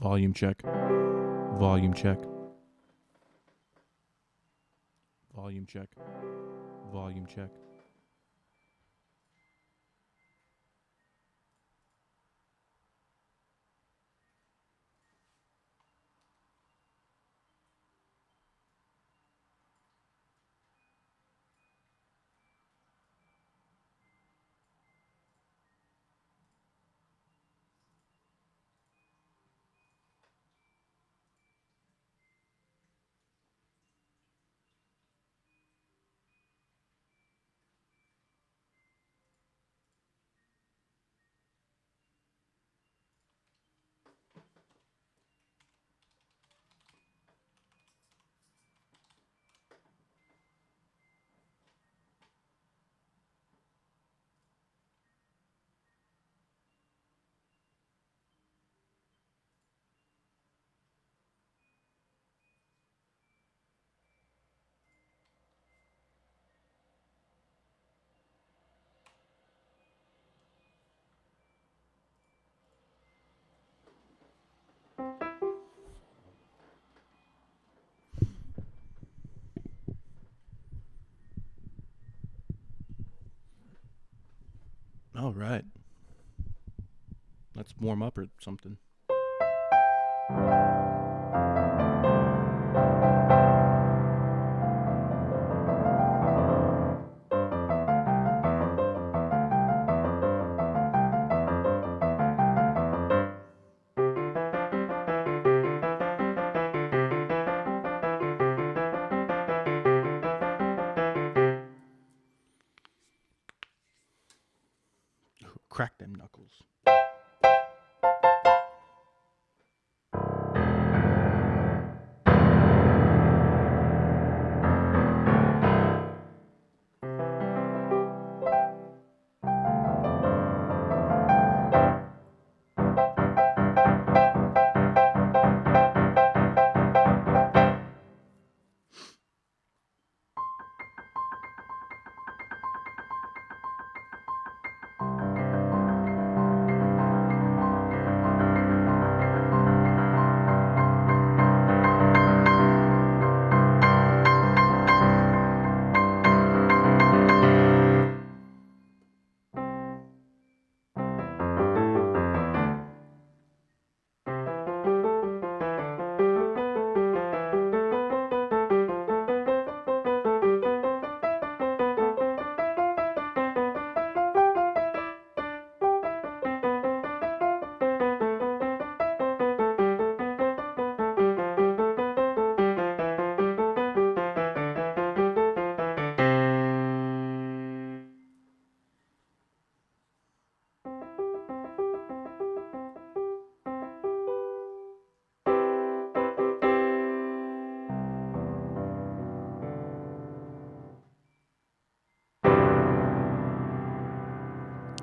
Volume check. Volume check. Volume check. Volume check. All right. Let's warm up or something. Crack them knuckles.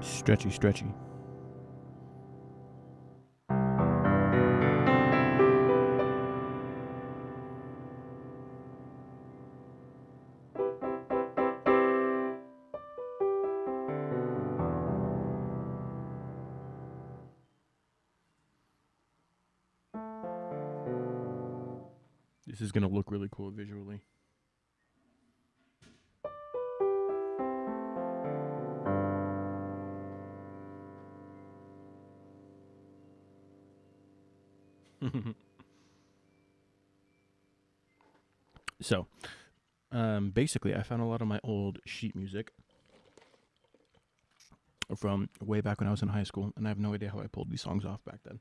Stretchy, stretchy. This is going to look really cool visually. So, basically, I found a lot of my old sheet music from way back when I was in high school, and I have no idea how I pulled these songs off back then.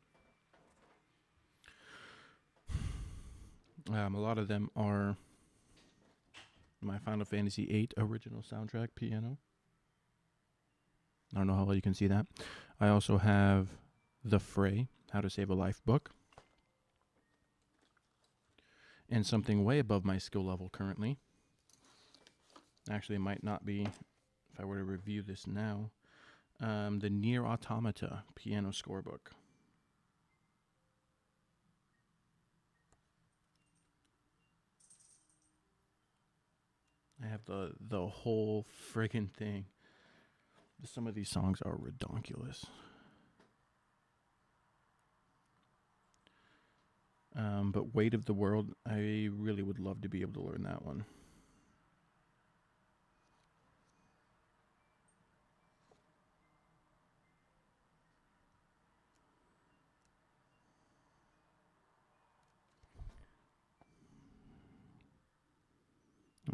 A lot of them are my Final Fantasy VIII original soundtrack piano. I don't know how well you can see that. I also have The Fray, How to Save a Life book. And something way above my skill level currently. Actually, it might not be, if I were to review this now, the Nier Automata piano scorebook. I have the whole friggin' thing. Some of these songs are redonkulous. But Weight of the World, I really would love to be able to learn that one.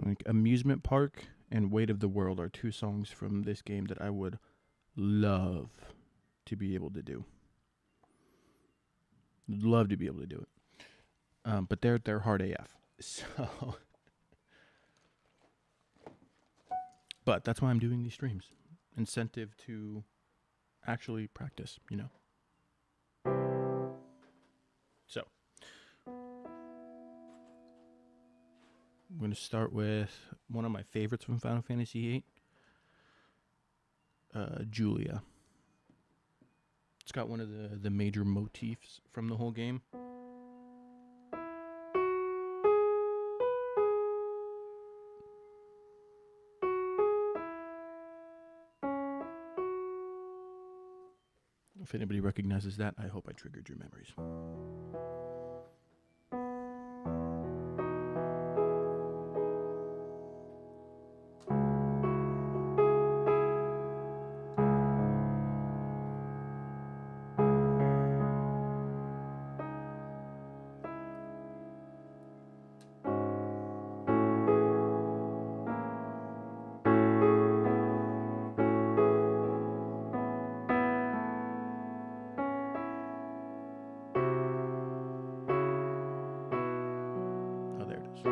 Like Amusement Park and Weight of the World are two songs from this game that I would love to be able to do. Love to be able to do it. But they're hard AF. So, but that's why I'm doing these streams. Incentive to actually practice, you know. So, I'm going to start with one of my favorites from Final Fantasy VIII, Julia. It's got one of the major motifs from the whole game. If anybody recognizes that, I hope I triggered your memories. Oh, there it is.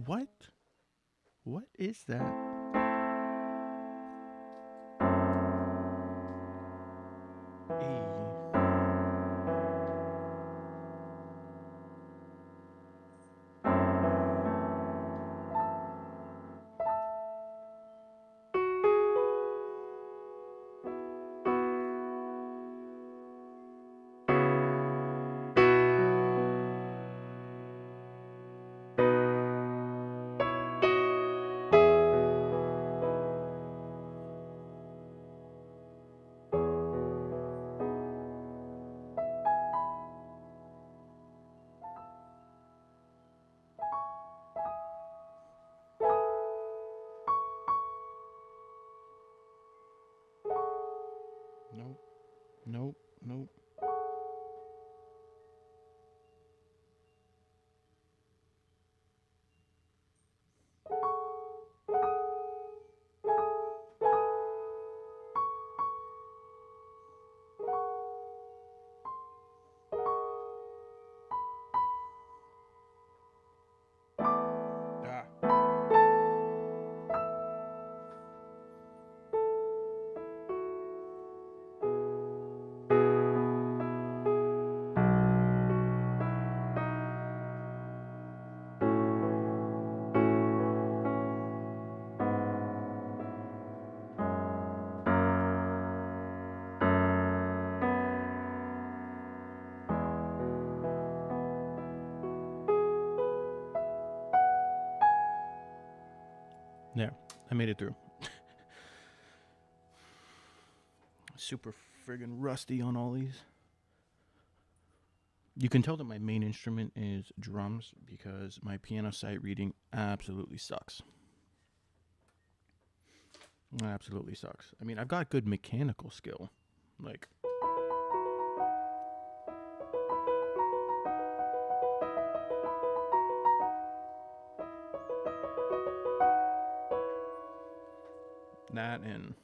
What? What is that? Nope. Nope. Nope. There, I made it through. Super friggin' rusty on all these. You can tell that my main instrument is drums because my piano sight reading absolutely sucks. Absolutely sucks. I mean, I've got good mechanical skill. Like, that and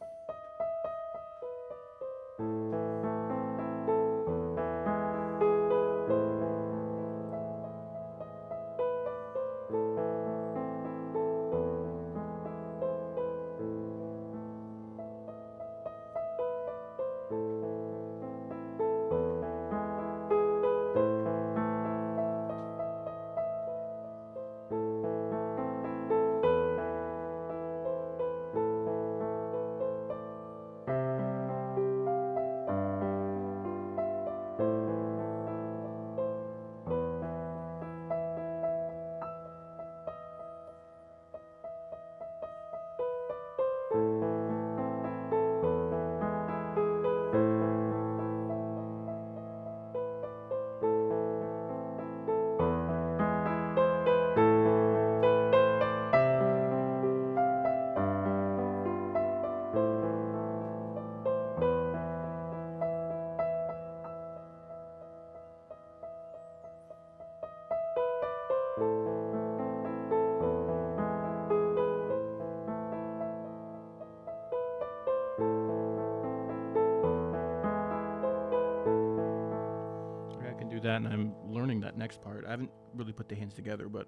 I can do that, and I'm learning that next part. I haven't really put the hands together, but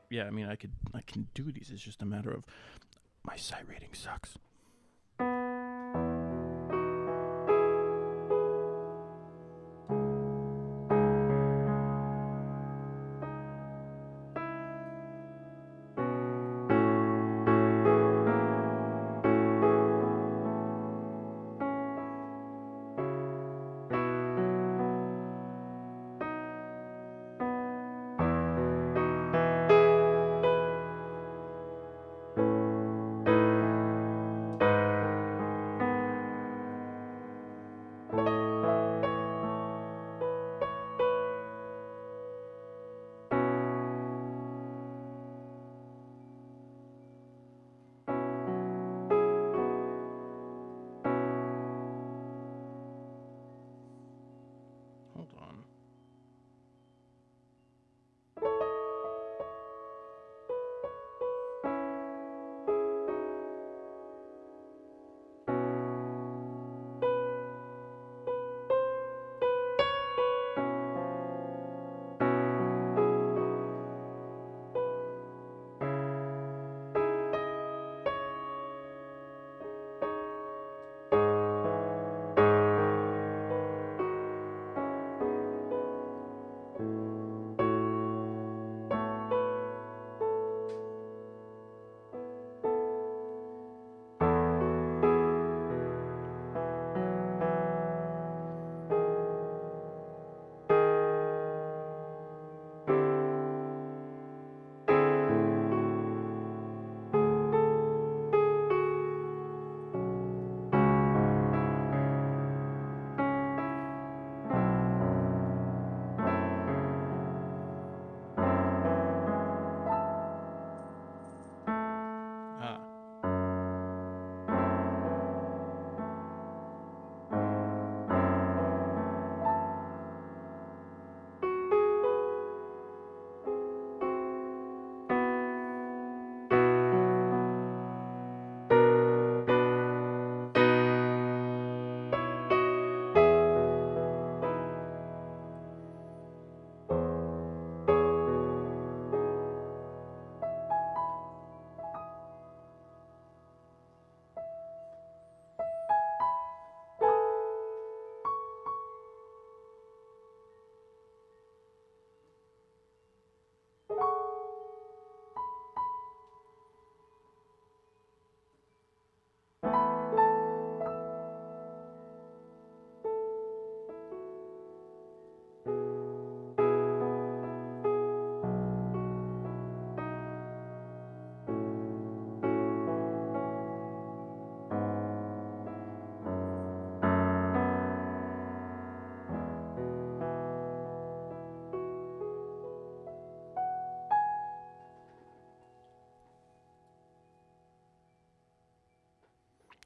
yeah, I mean, I can do these. It's just a matter of my sight reading sucks.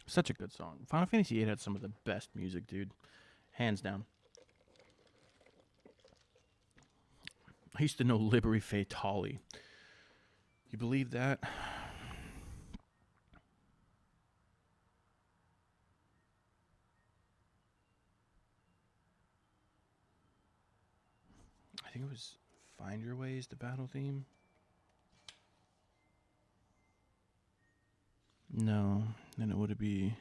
Such a good song. Final Fantasy VIII had some of the best music, dude. Hands down. I used to know Liberi Fatali. You believe that? I think it was Find Your Way is the battle theme. No, then it would be...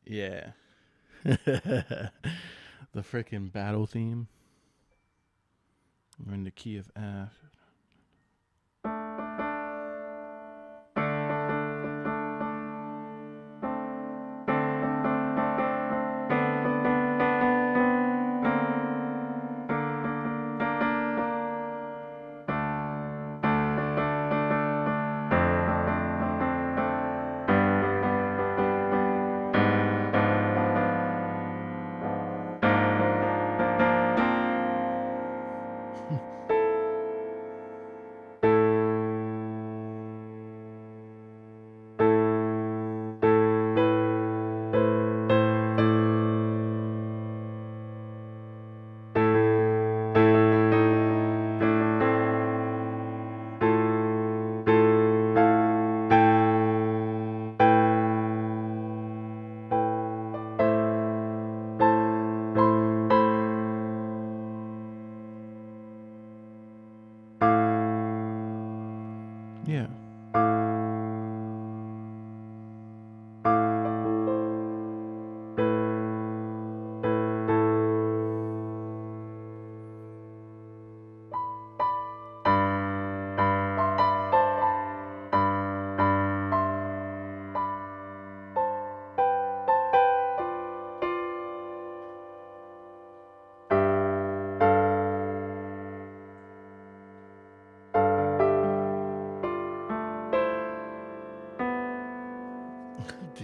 Yeah. The frickin' battle theme. We're in the key of F. Yeah.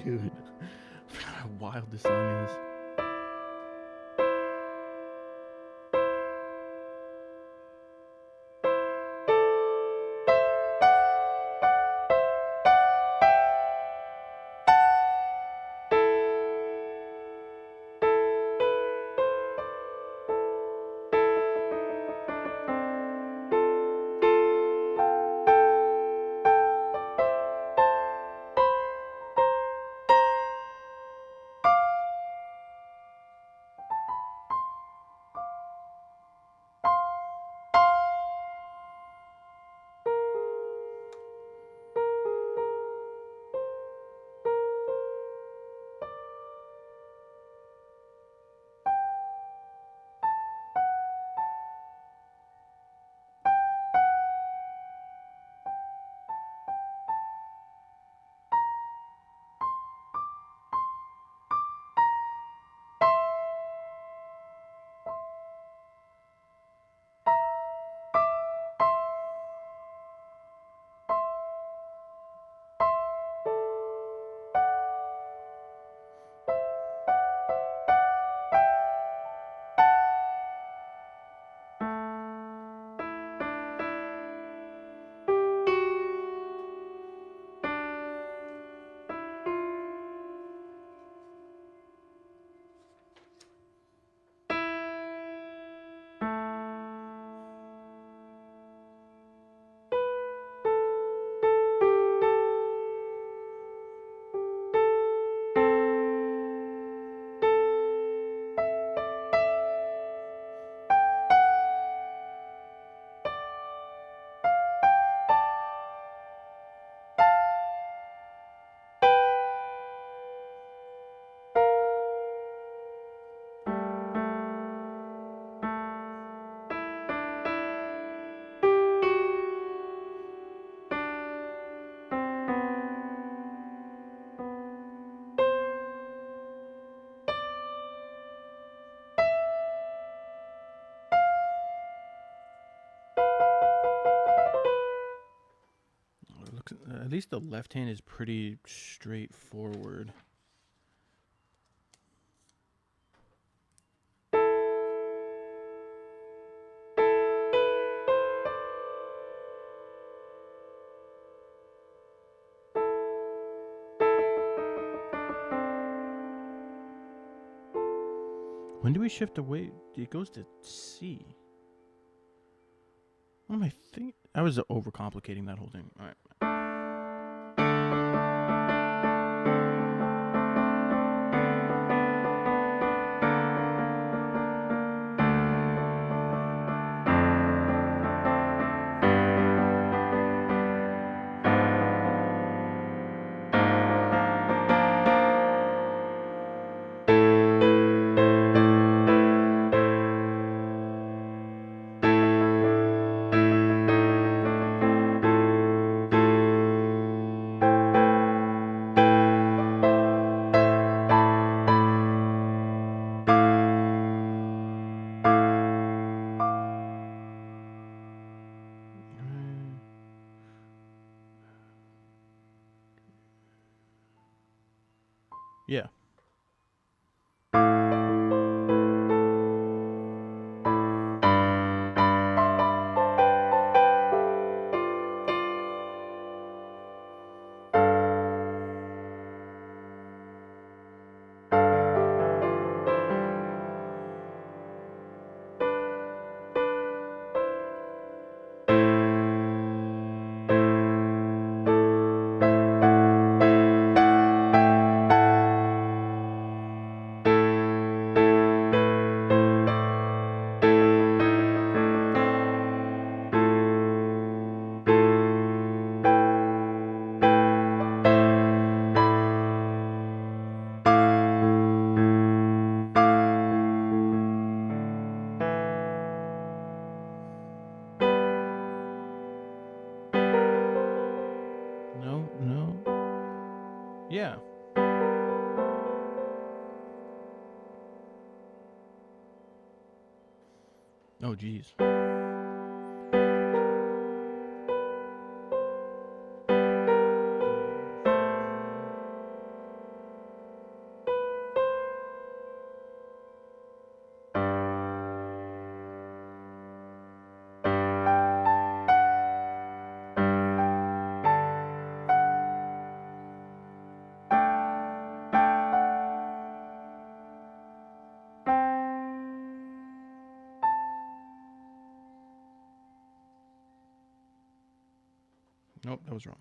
Dude, how wild this song is. At least the left hand is pretty straightforward. When do we shift away? It goes to C. What am I thinking? I was overcomplicating that whole thing. All right. Yeah. No, no. Yeah. Oh, geez. Nope, that was wrong.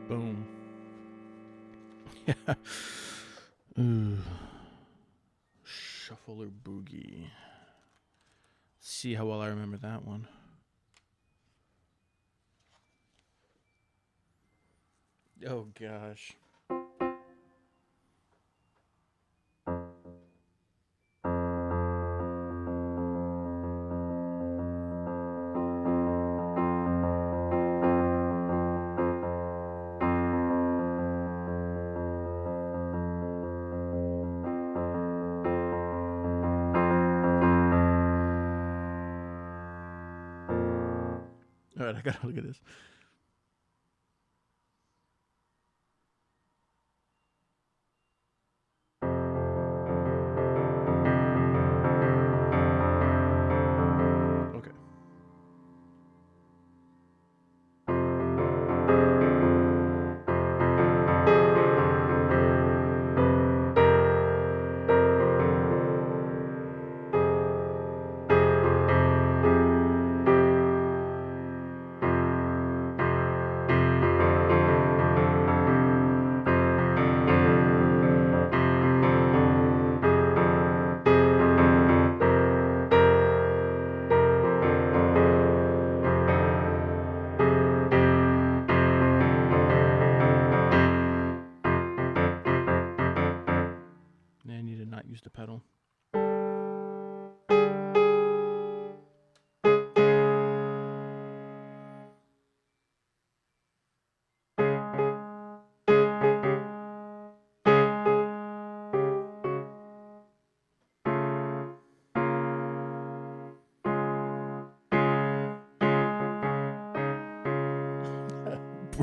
Boom. Yeah. Ooh. Shuffle or boogie. See how well I remember that one. Oh gosh. I gotta look at this. Okay. Now I need to not use the pedal.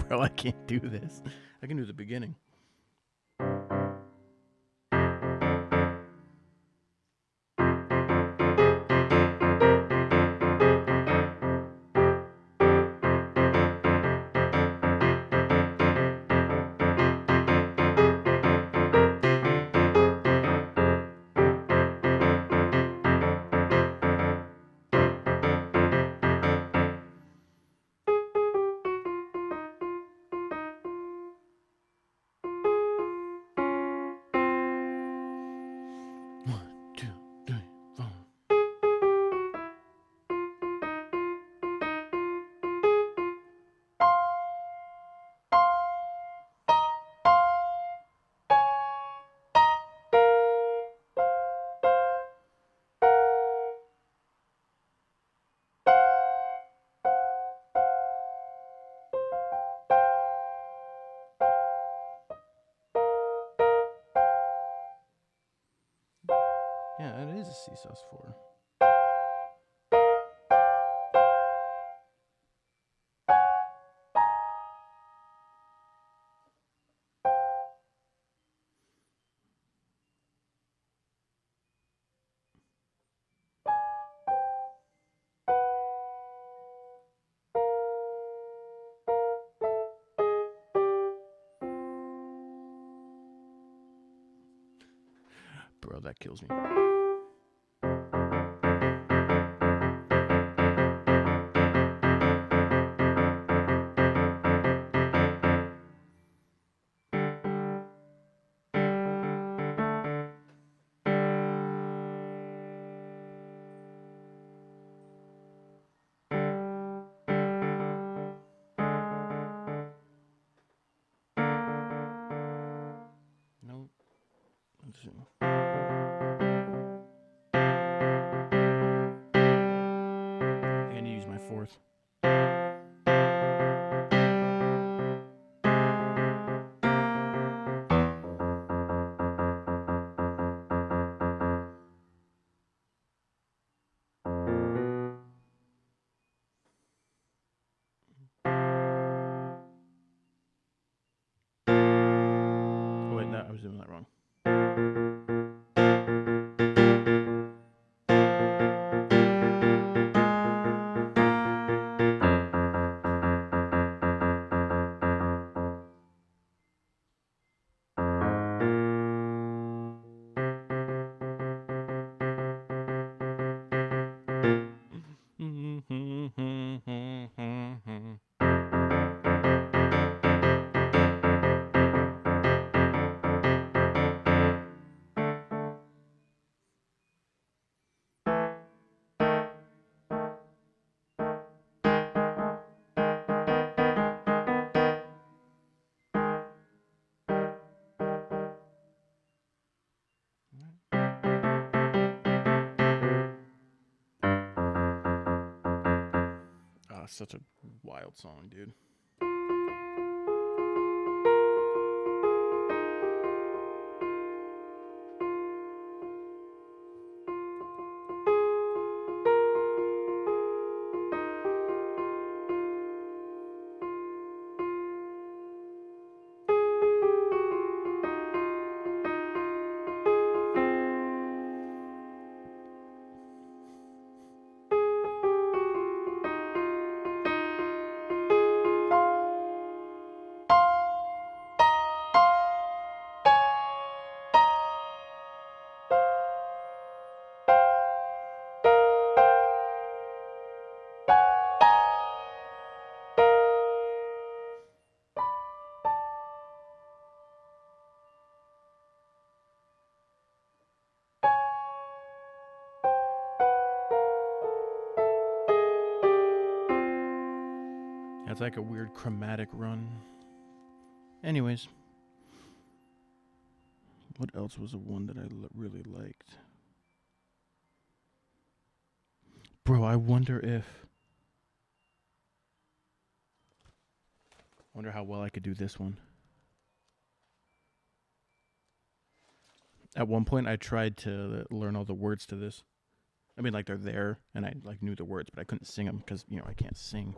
Bro, I can't do this. I can do the beginning. Yeah, it is a C sus4. Bro, that kills me. Nope. Let's see. I'm gonna use my fourth. Oh wait, no, I was doing that wrong. Such a wild song, dude. It's like a weird chromatic run. Anyways. What else was the one that I really liked? Bro, I wonder how well I could do this one. At one point, I tried to learn all the words to this. I mean, like, they're there, and I, like, knew the words, but I couldn't sing them because, you know, I can't sing.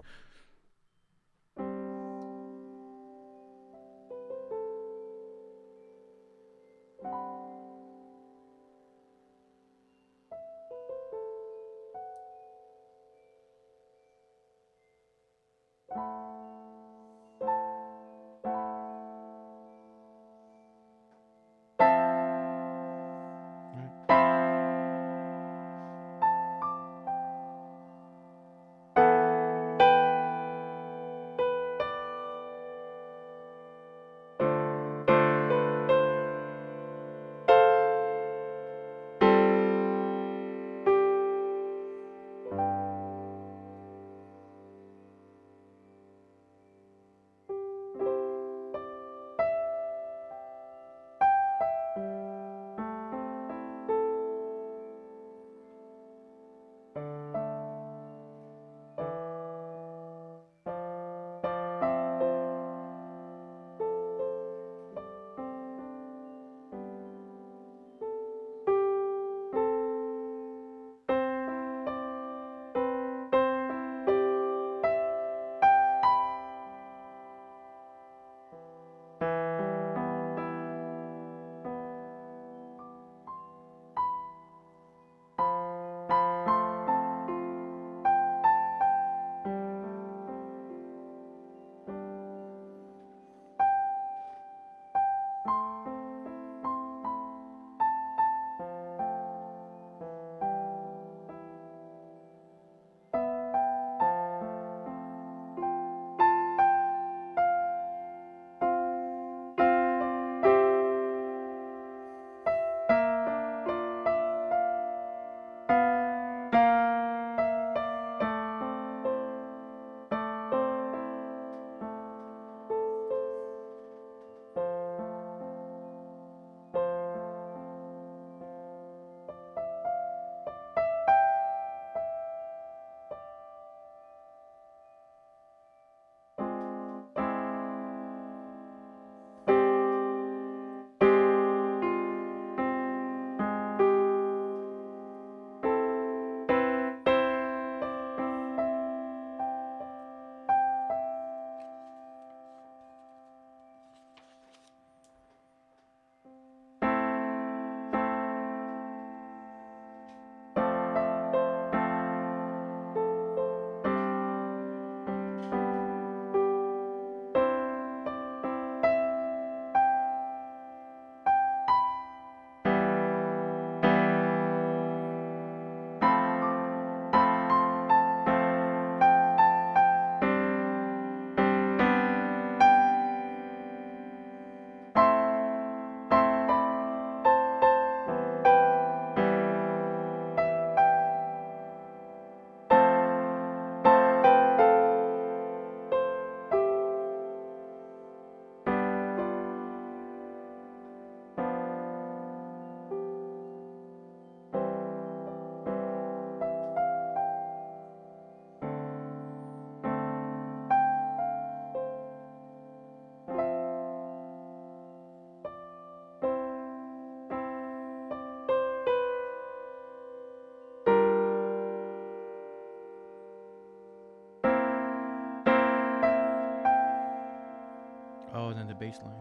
Oh, and then the bass line.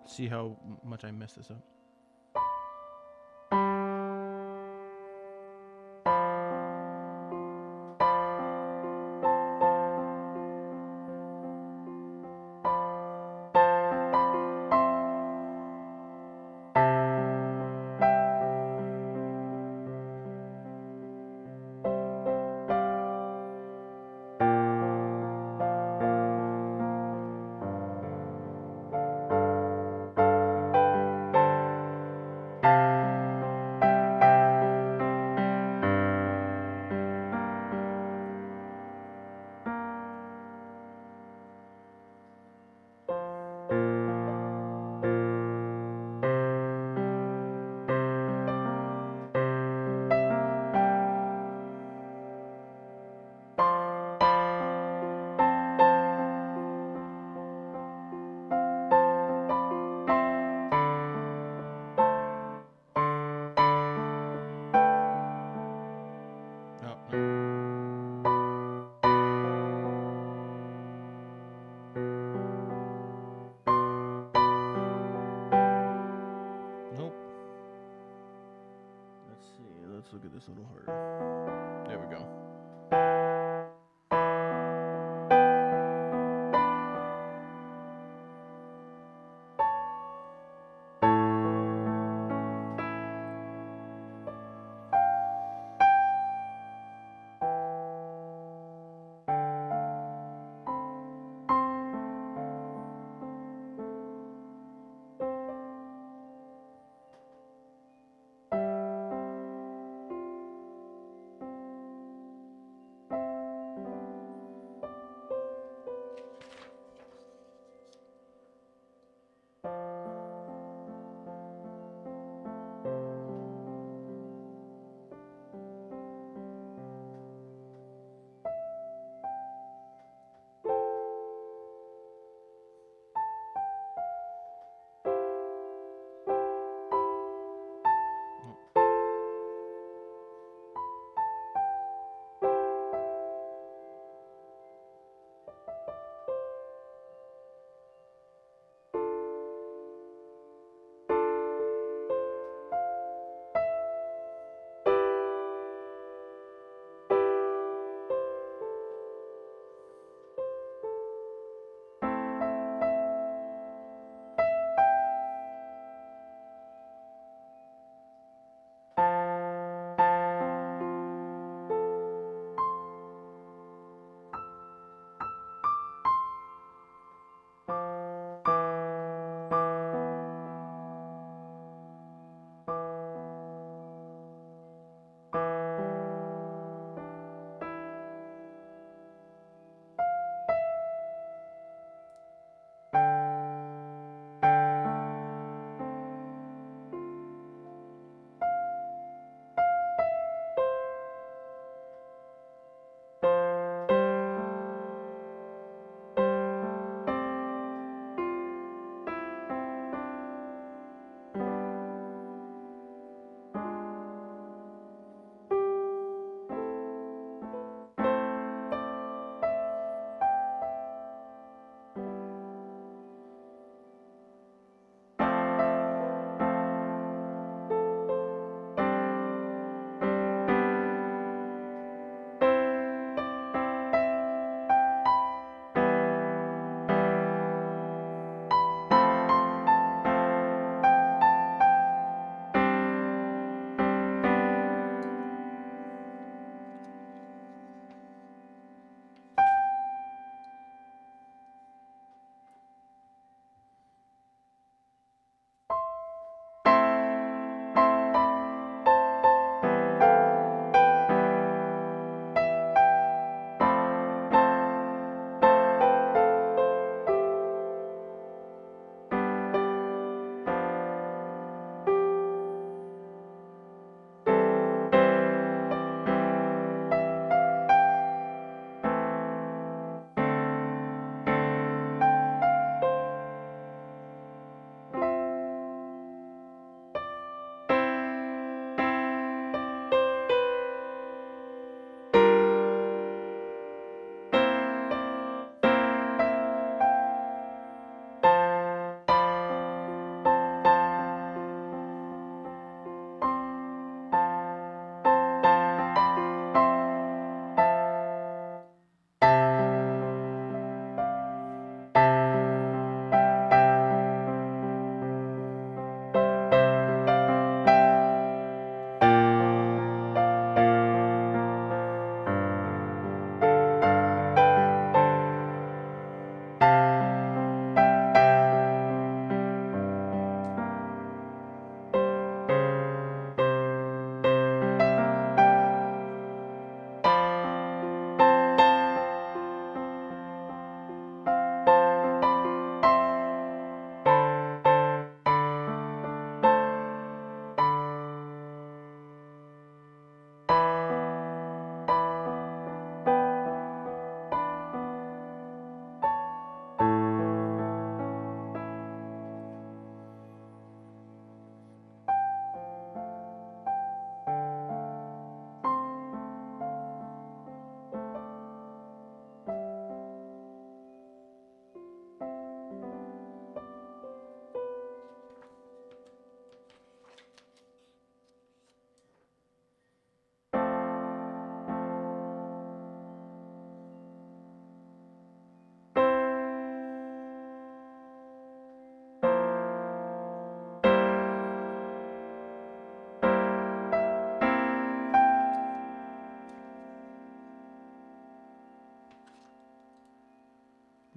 See how much I messed this up? look at this a little harder. There we go.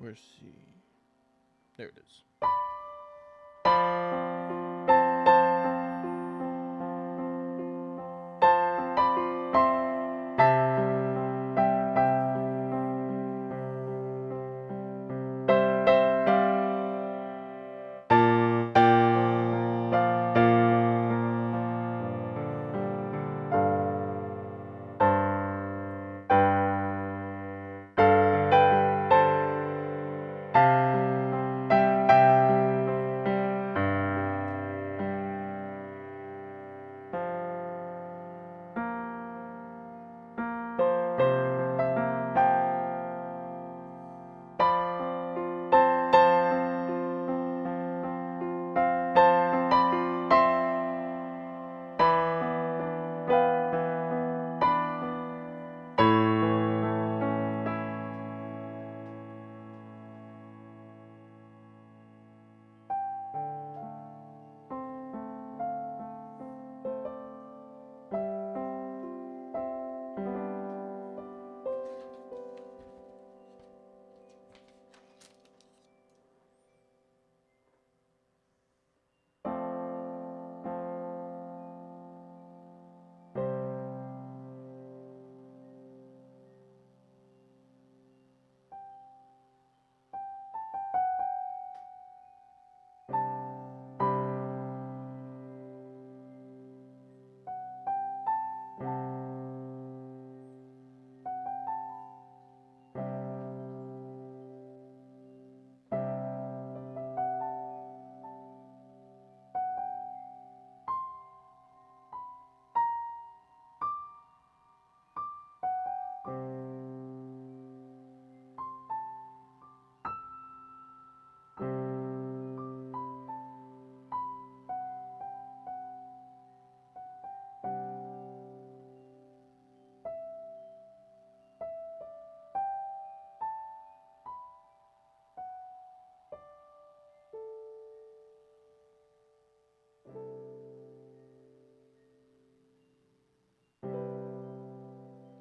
Where's C? There it is.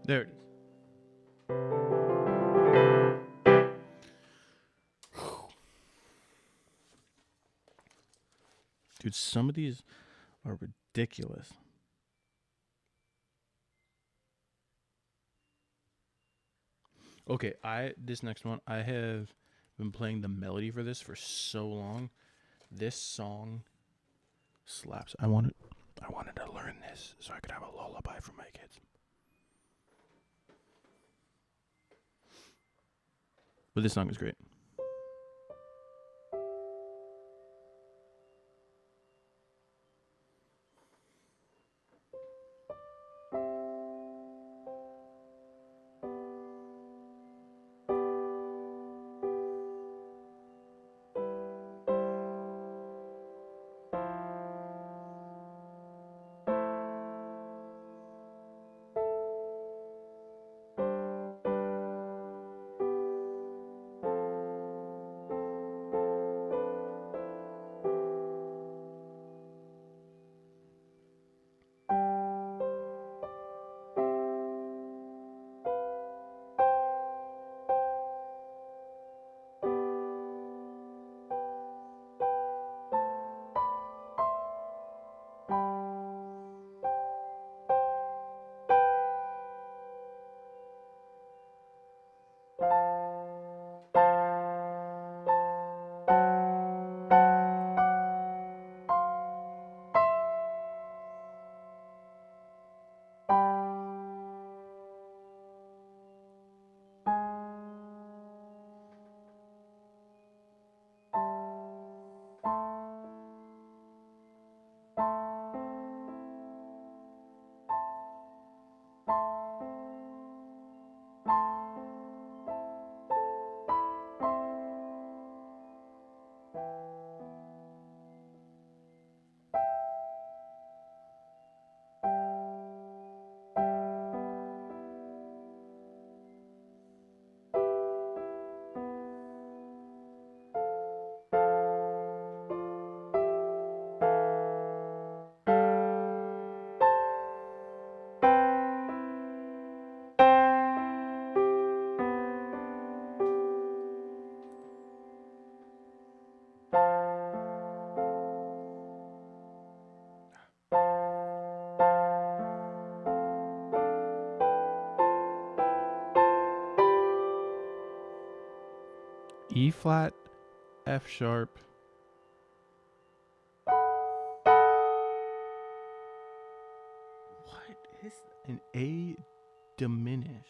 There it is. Dude, some of these are ridiculous. Okay, this next one, I have been playing the melody for this for so long. This song slaps. I wanted to learn this so I could have a lullaby for my kids. But this song is great. E flat, F sharp. What is an A diminished?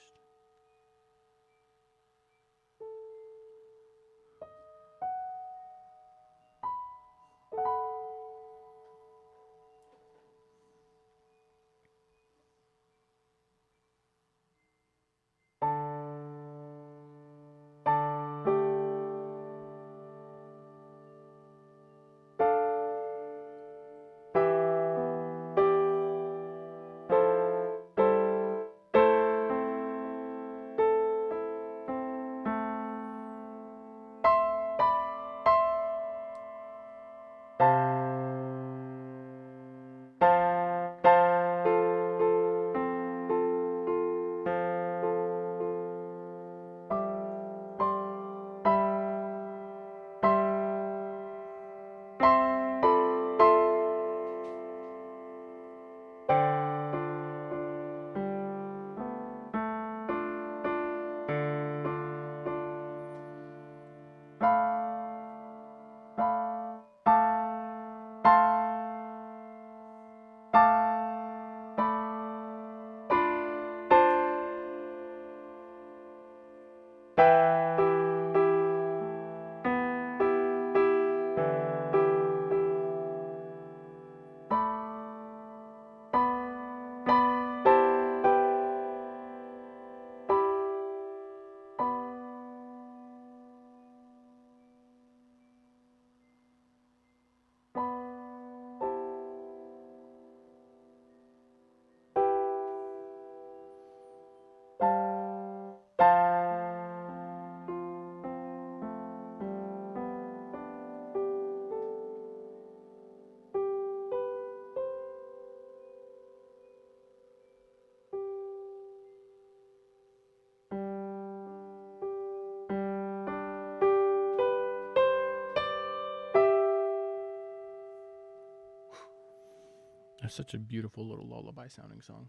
That's such a beautiful little lullaby sounding song.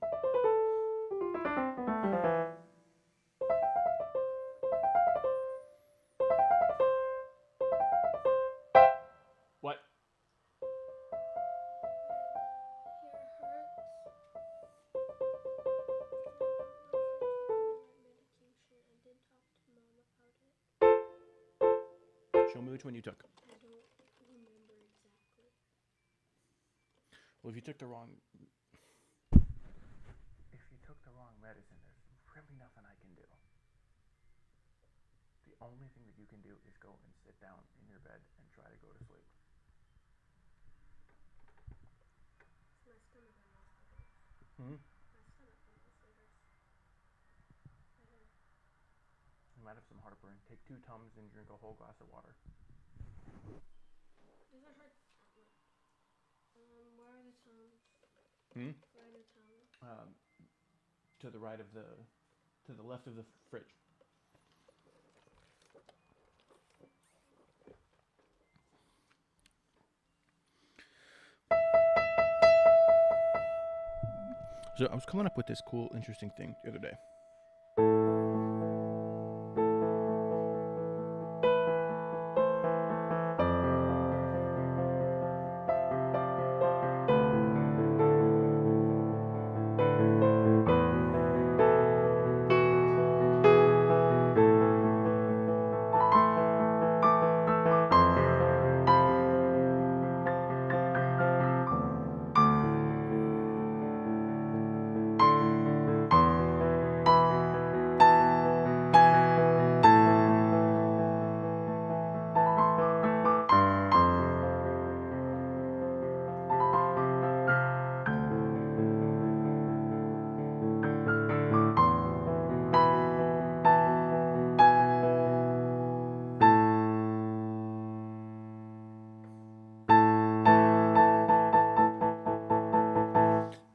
What? Show me which one you took. I don't remember exactly. Well, if you took the wrong medicine, there's really nothing I can do. The only thing that you can do is go and sit down in your bed and try to go to sleep. My stomach almost hurts. Hmm? My stomach almost hurts. You might have some heartburn. Take 2 Tums and drink a whole glass of water. Doesn't hurt that much. Where are the Tums? Hmm? Where are the Tums? To the right of the, to the left of the fridge. So I was coming up with this cool, interesting thing the other day.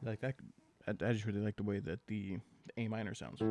Like that, I just really like the way that the A minor sounds.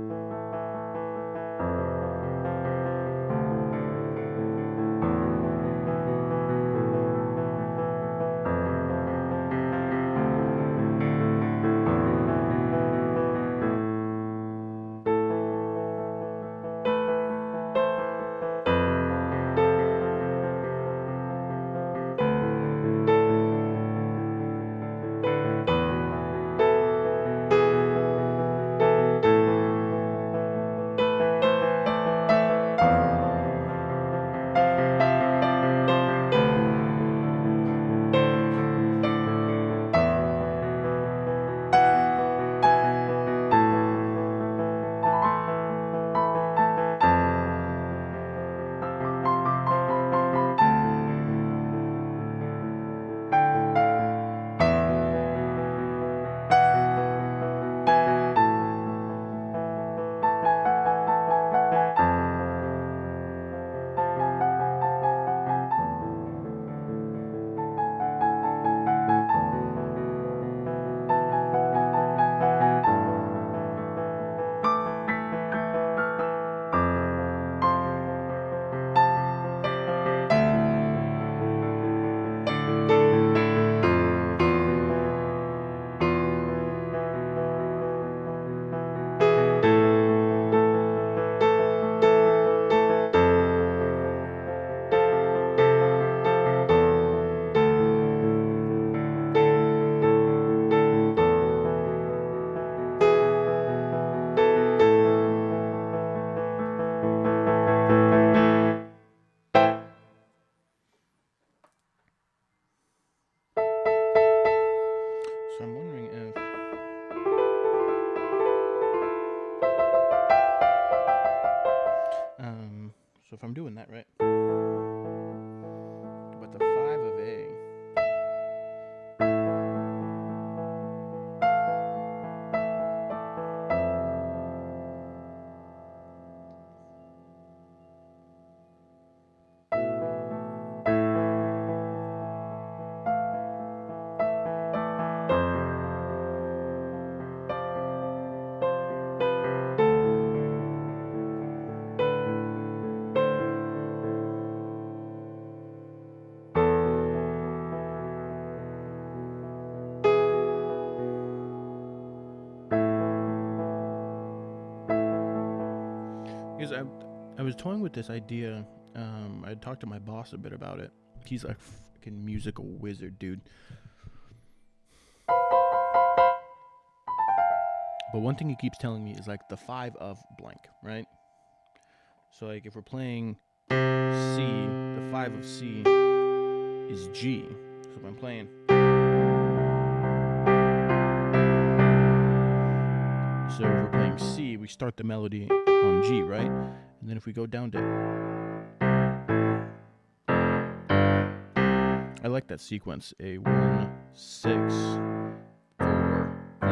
So I'm wondering if so if I'm doing that right, but the 5 of A. Because I was toying with this idea. I talked to my boss a bit about it. He's a fucking musical wizard, dude. But one thing he keeps telling me is like the 5 of blank, right? So like if we're playing C, the 5 of C is G. So if I'm playing, so if we're playing C, we start the melody on G, right? And then if we go down to, I like that sequence, a 1, 6, 4, 5. I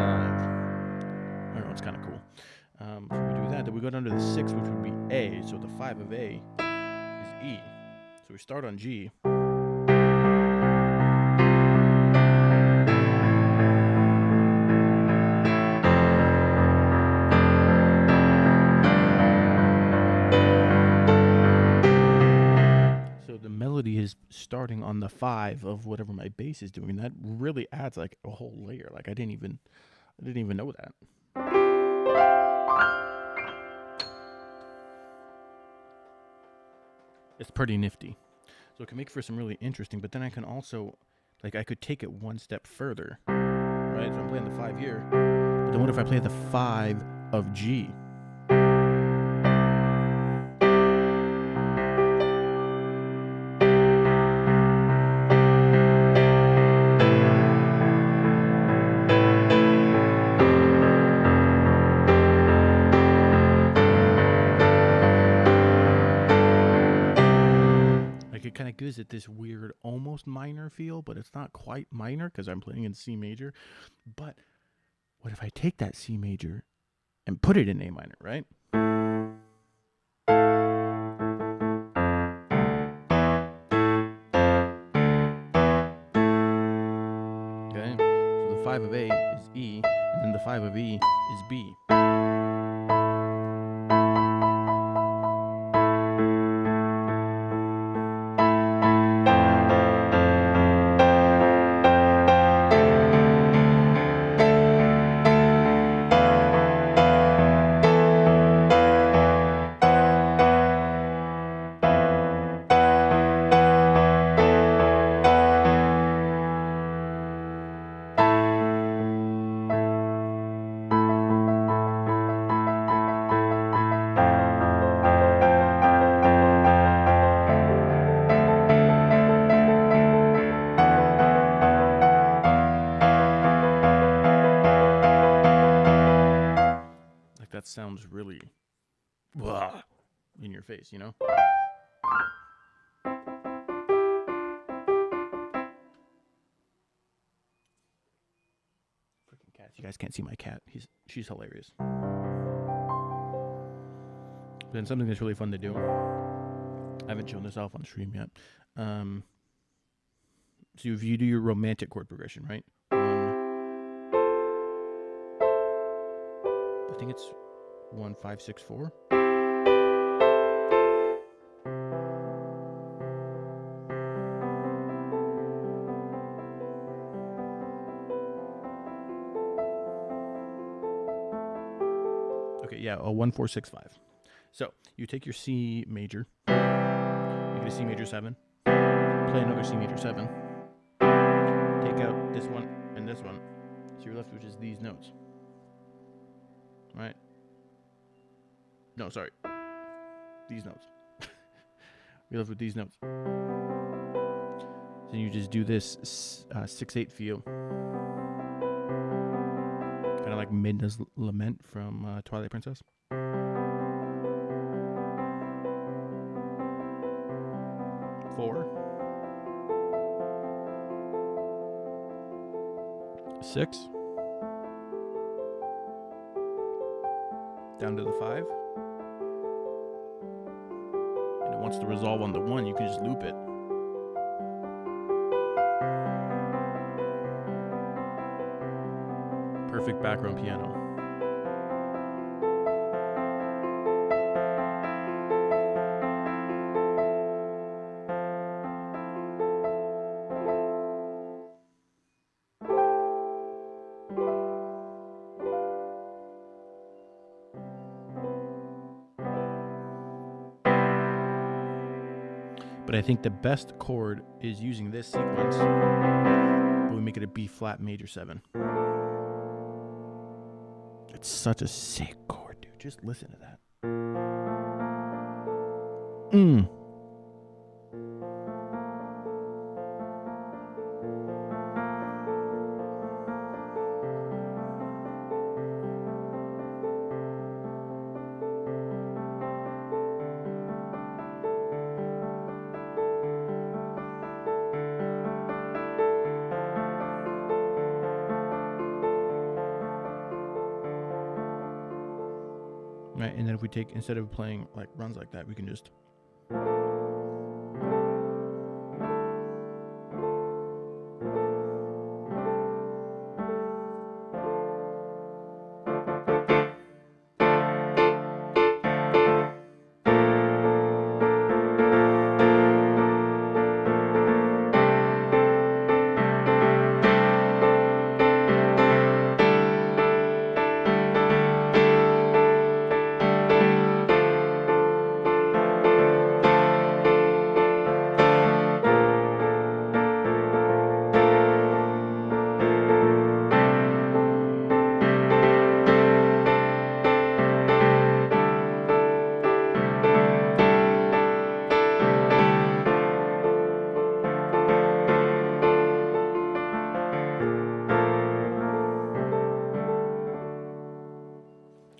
don't know, it's kind of cool. So we do that, then we go down to the 6, which would be A. So the 5 of A is E. So we start on G. So the melody is starting on the 5 of whatever my bass is doing. That really adds like a whole layer. Like I didn't even know that. It's pretty nifty. So it can make for some really interesting, but then I can also, like, I could take it one step further, right? So I'm playing the 5 here, but then what if I play the 5 of G? It kind of gives it this weird, almost minor feel, but it's not quite minor because I'm playing in C major. But what if I take that C major and put it in A minor, right? Okay, so the 5 of A is E, and then the 5 of E is B. That sounds really in your face, you know? Freaking cats. You guys can't see my cat. She's hilarious. Then something that's really fun to do. I haven't shown this off on stream yet. So if you do your romantic chord progression, right? I think it's 1, 5, 6, 4. Okay, yeah, a 1, 4, 6, 5. So you take your C major, you get a C major 7, play another C major 7, take out this one and this one, so you're left with just these notes. Right? No, sorry. These notes. You're left with these notes. So you just do this 6/8 feel. like Midna's Lament from Twilight Princess. 4, 6, down to the 5, and it wants to resolve on the 1. You can just loop it. Perfect background piano. But I think the best chord is using this sequence, but we make it a B flat major 7. It's such a sick chord, dude. Just listen to that. Right, and then if we take, instead of playing like runs like that, we can just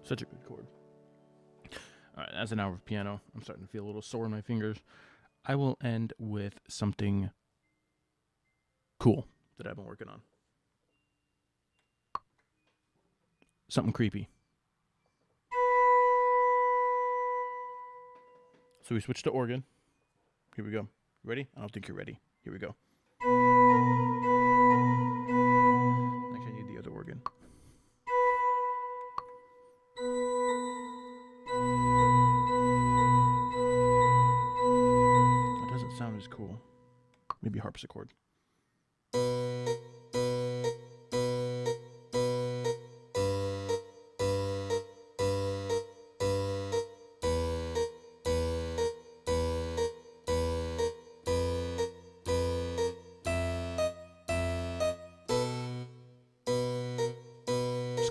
such a good chord. All right, that's an hour of piano. I'm starting to feel a little sore in my fingers. I will end with something cool that I've been working on. Something creepy. So we switch to organ. Here we go. Ready? I don't think you're ready. Here we go. Actually, I need the other organ. That doesn't sound as cool. Maybe harpsichord.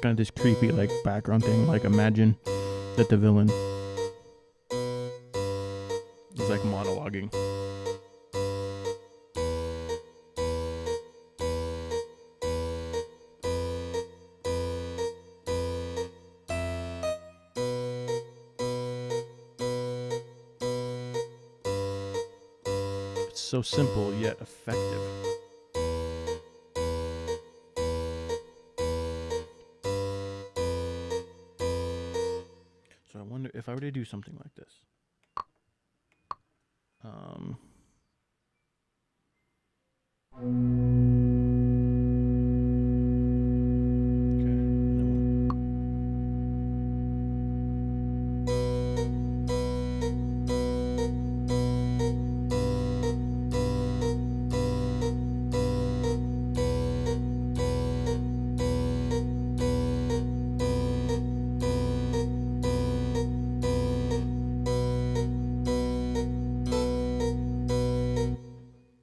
Kind of this creepy like background thing. Like imagine that the villain is like monologuing. It's so simple yet effective. If I were to do something like this,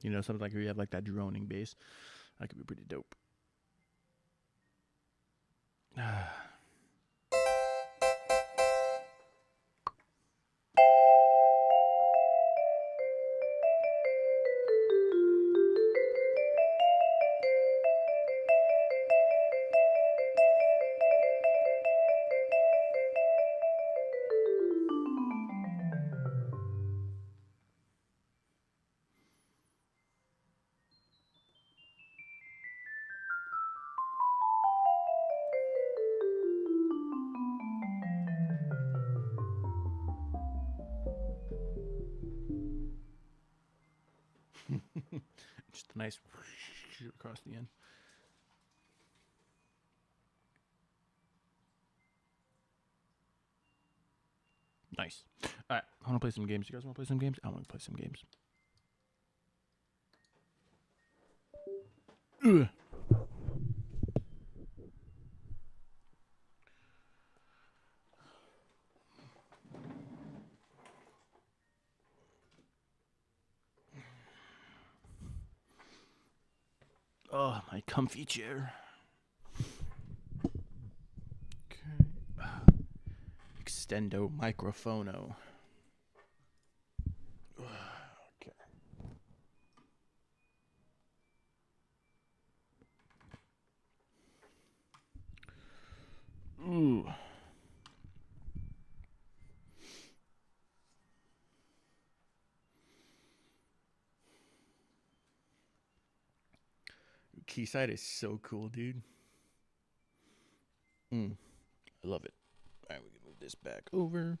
you know, something like where you have like that droning bass, that could be pretty dope. Just a nice shoot across the end. Nice. All right, I want to play some games. You guys want to play some games? I want to play some games. Ugh. Oh, my comfy chair. Okay. Extendo microphono. Okay. Ooh. Quayside is so cool, dude. I love it. All right, we can move this back over.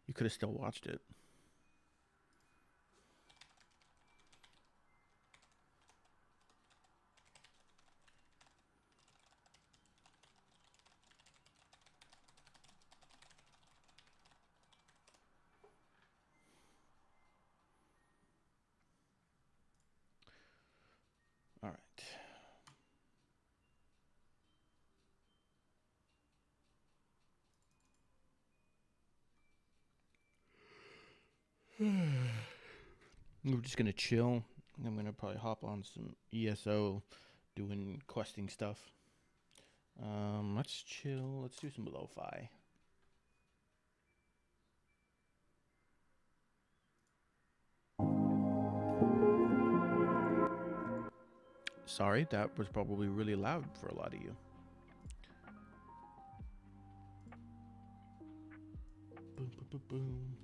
You could have still watched it. All right. We're just gonna chill. I'm gonna probably hop on some ESO, doing questing stuff. Let's chill. Let's do some lo-fi. Sorry, that was probably really loud for a lot of you. Boom, boom, boom, boom.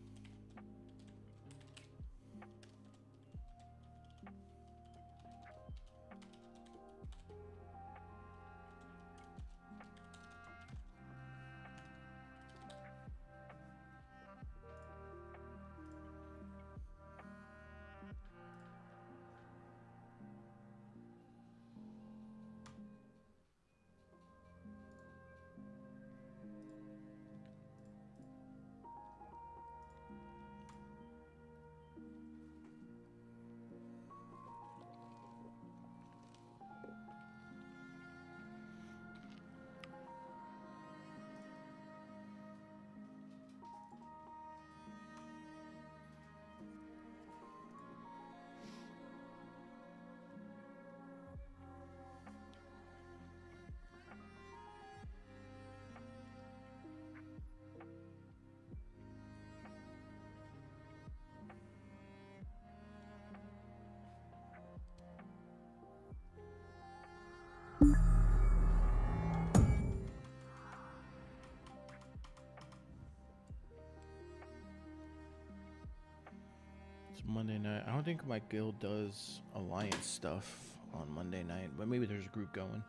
It's Monday night. I don't think my guild does alliance stuff on Monday night, but maybe there's a group going.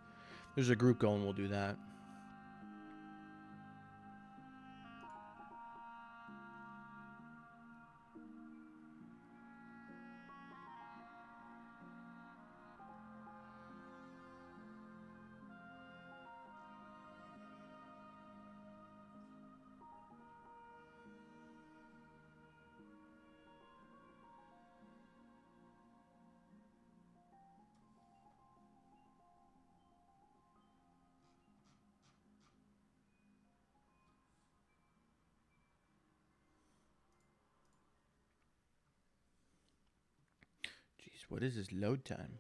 If there's a group going, we'll do that. Jeez, what is this load time?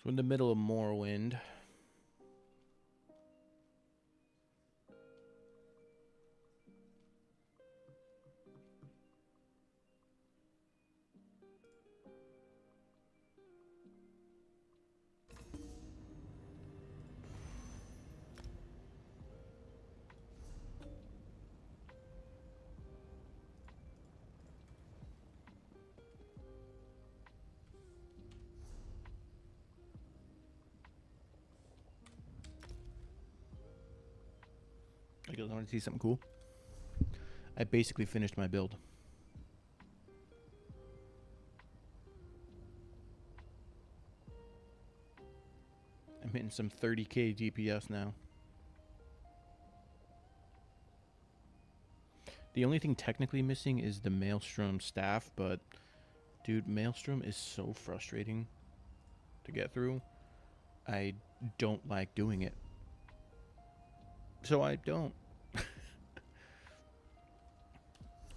So in the middle of Morrowind. You guys want to see something cool? I basically finished my build. I'm hitting some 30k DPS now. The only thing technically missing is the Maelstrom staff, but dude, Maelstrom is so frustrating to get through. I don't like doing it. So I don't.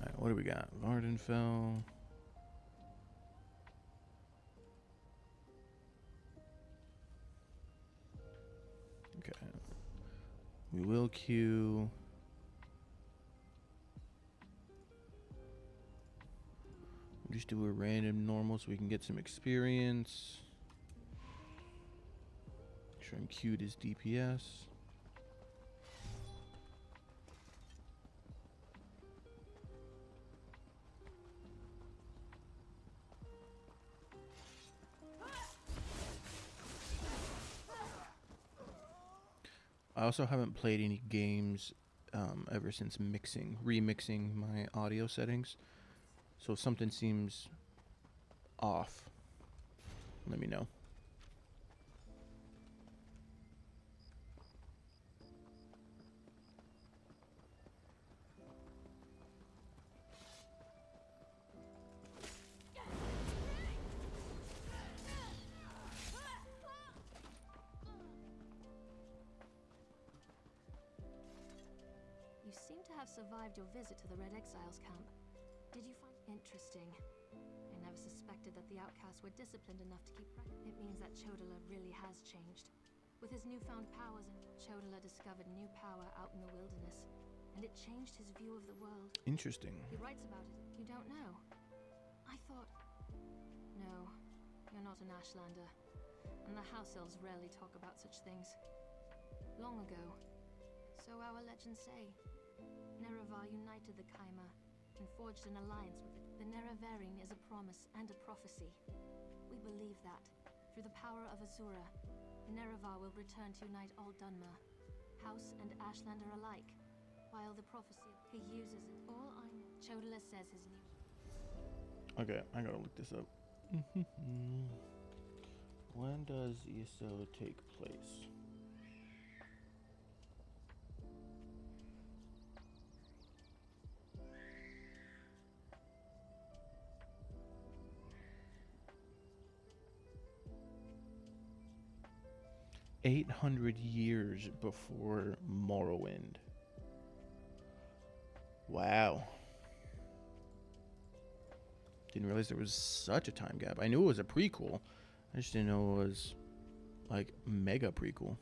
Alright, what do we got? Vardenfell. Okay. We will queue. We'll just do a random normal so we can get some experience. Make sure I'm queued as DPS. I also haven't played any games ever since remixing my audio settings. So if something seems off, let me know. You seem to have survived your visit to the Red Exiles camp. Did you find it interesting? I never suspected that the outcasts were disciplined enough to keep It means that Chodala really has changed. With his newfound powers, Chodala discovered new power out in the wilderness, and it changed his view of the world. Interesting. He writes about it. You don't know? I thought... No, you're not an Ashlander, and the House Elves rarely talk about such things. Long ago, so our legends say, Nerevar united the Kaima and forged an alliance with it. The Nerevarine is a promise and a prophecy. We believe that, through the power of Azura, Nerevar will return to unite all Dunmer, House and Ashlander alike, while the prophecy he uses it. All I know, Chodala says his new... Okay, I gotta look this up. When does ESO take place? $800 before Morrowind. Wow. Didn't realize there was such a time gap. I knew it was a prequel. I just didn't know it was like mega prequel.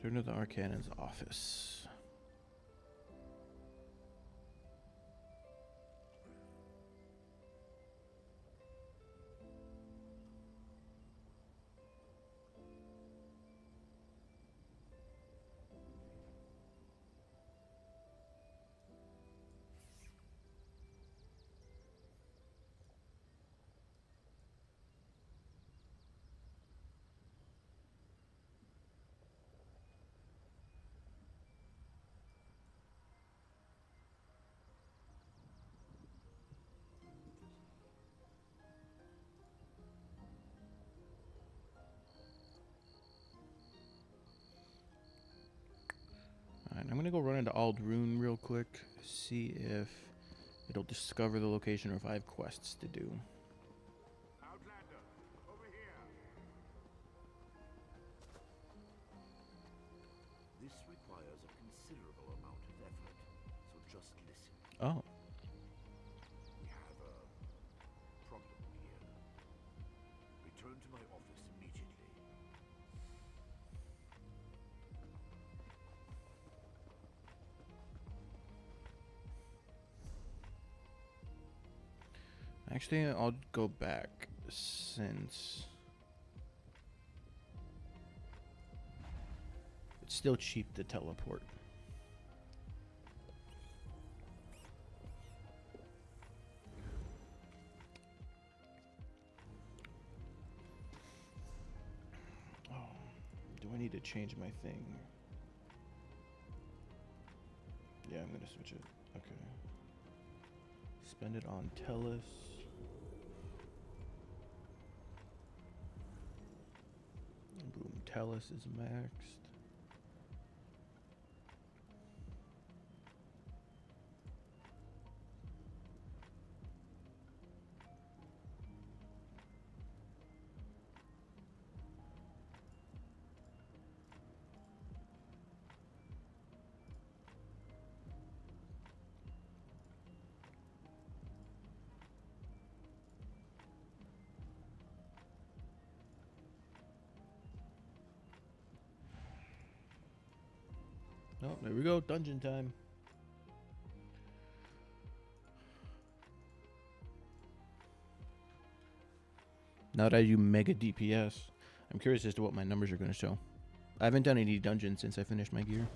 Turn to the Arcanon's office. Alright, I'm gonna go run into Aldrune real quick, see if it'll discover the location or if I have quests to do. Outlander, over here. This requires a considerable amount of effort, so just listen. Oh, We have a problem here. Return to my office immediately. actually, I'll go back since it's still cheap to teleport. need to change my thing. Yeah, I'm gonna switch it. Okay. Spend it on Tellus. Boom, Tellus is maxed. Oh, there we go. Dungeon time. Now that I do mega DPS, I'm curious as to what my numbers are going to show. I haven't done any dungeons since I finished my gear.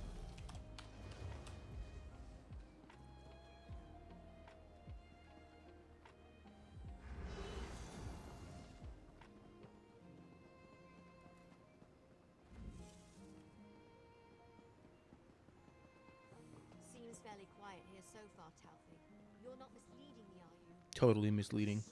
Seems fairly quiet here so far, Talfi. You're not misleading me, are you? Totally misleading.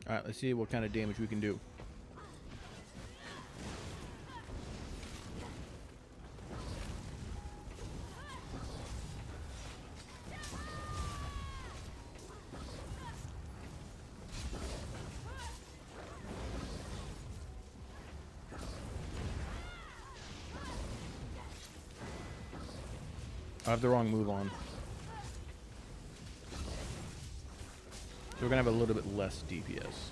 Alright, let's see what kind of damage we can do. I have the wrong move on. So we're going to have a little bit less DPS.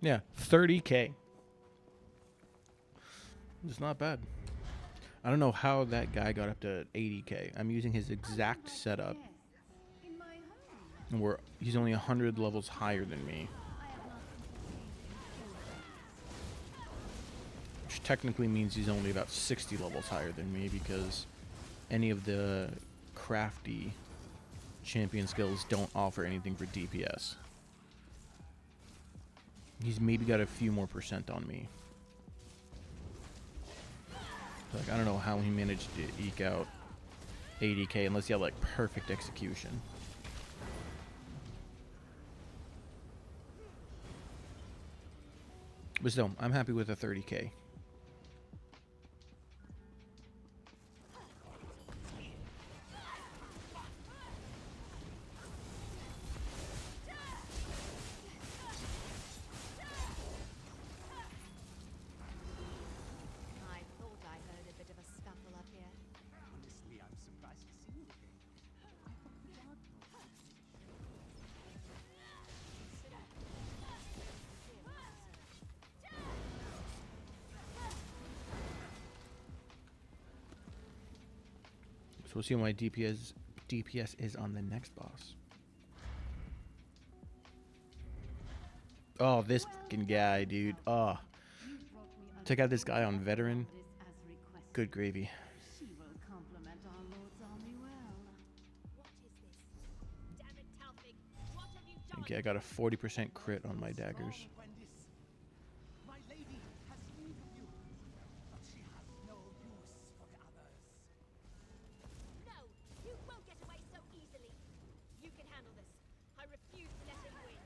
Yeah, 30k. It's not bad. I don't know how that guy got up to 80k. I'm using his exact setup. And he's only 100 levels higher than me. Which technically means he's only about 60 levels higher than me because any of the crafty champion skills don't offer anything for DPS. He's maybe got a few more percent on me. So, like, I don't know how he managed to eke out 80k unless he had like perfect execution. But still, I'm happy with a 30k. we'll see what my DPS is on the next boss. Oh, this fucking guy, dude. Oh. Check out this guy on veteran. Good gravy. She will complement our lord's army well. What is this? Damn it, Talfig. What have you done? Okay, I got a 40% crit on my daggers. My lady has need of you, but she has no use for the others. No, you won't get away so easily. You can handle this. I refuse to let him win.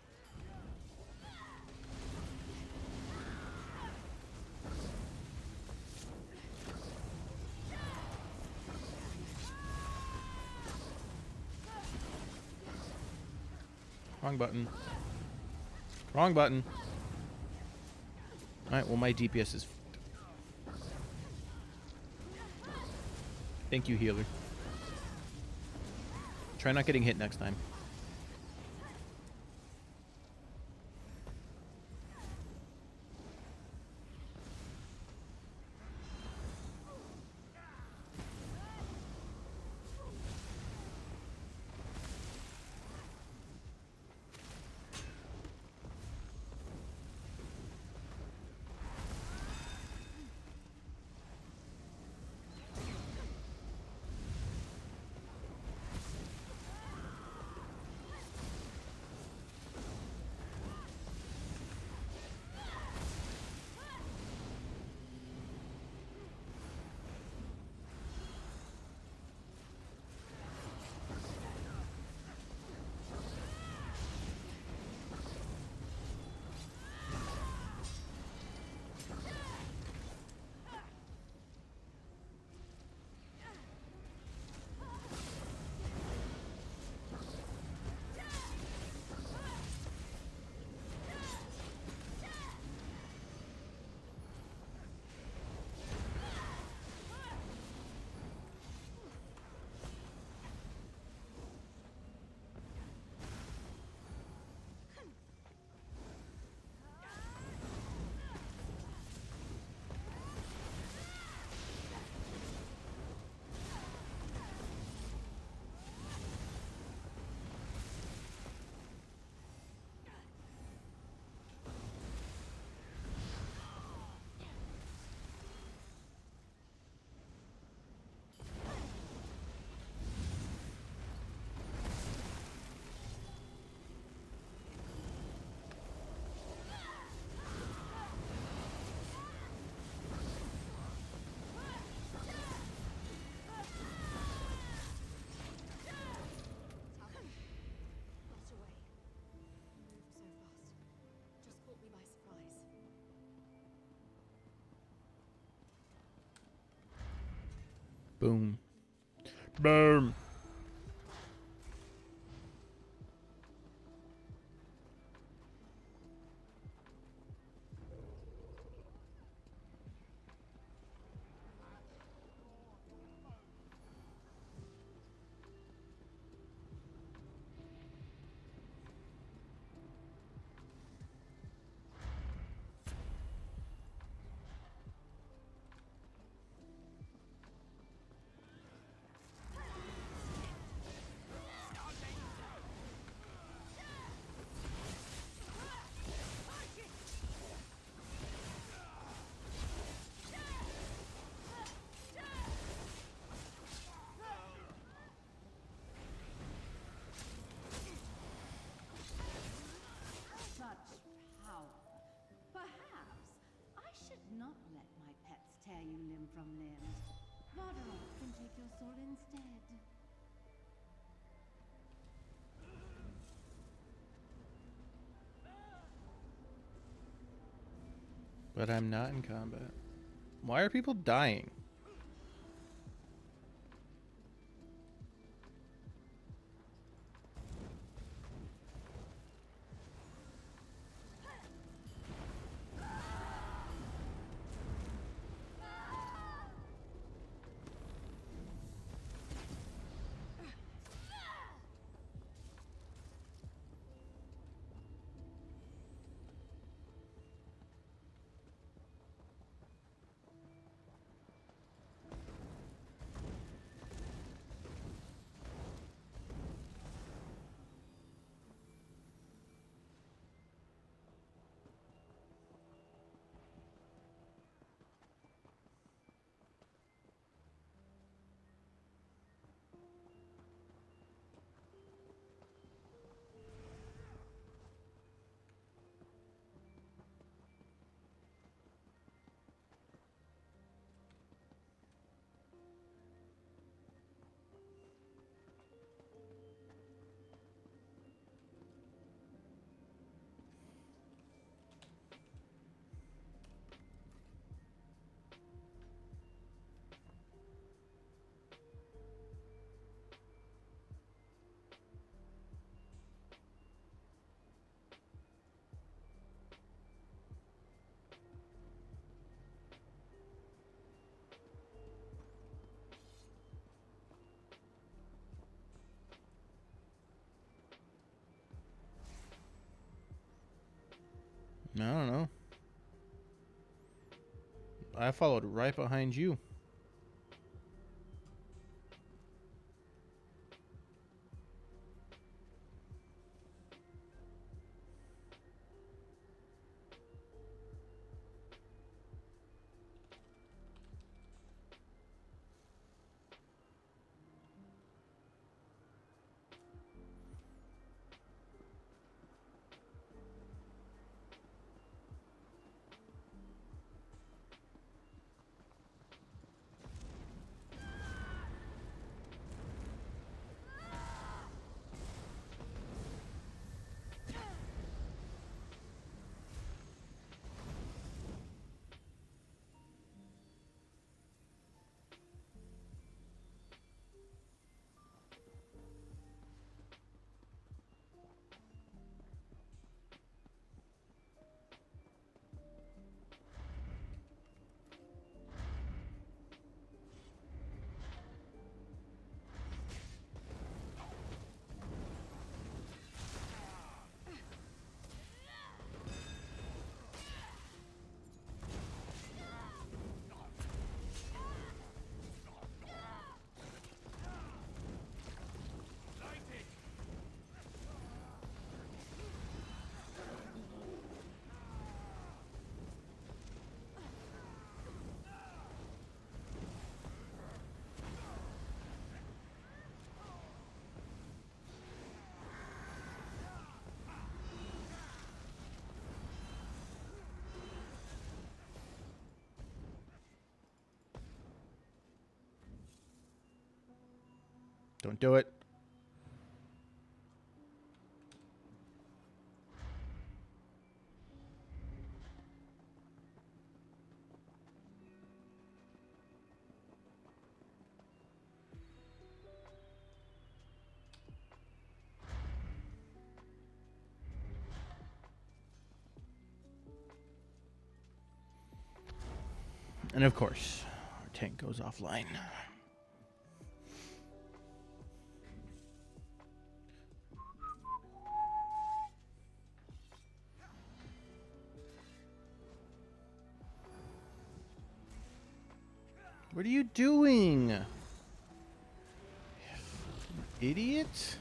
Wrong button. Wrong button. Alright, well my DPS is fucked. Thank you, healer. Try not getting hit next time. Not away. You moved so fast. Just caught me by surprise. Boom. Boom. Such power. Perhaps I should not let my pets tear you limb from limb. Vardaroth can take your soul instead. But I'm not in combat. Why are people dying? I don't know. I followed right behind you. Don't do it. And of course, our tank goes offline. What are you doing? Idiot?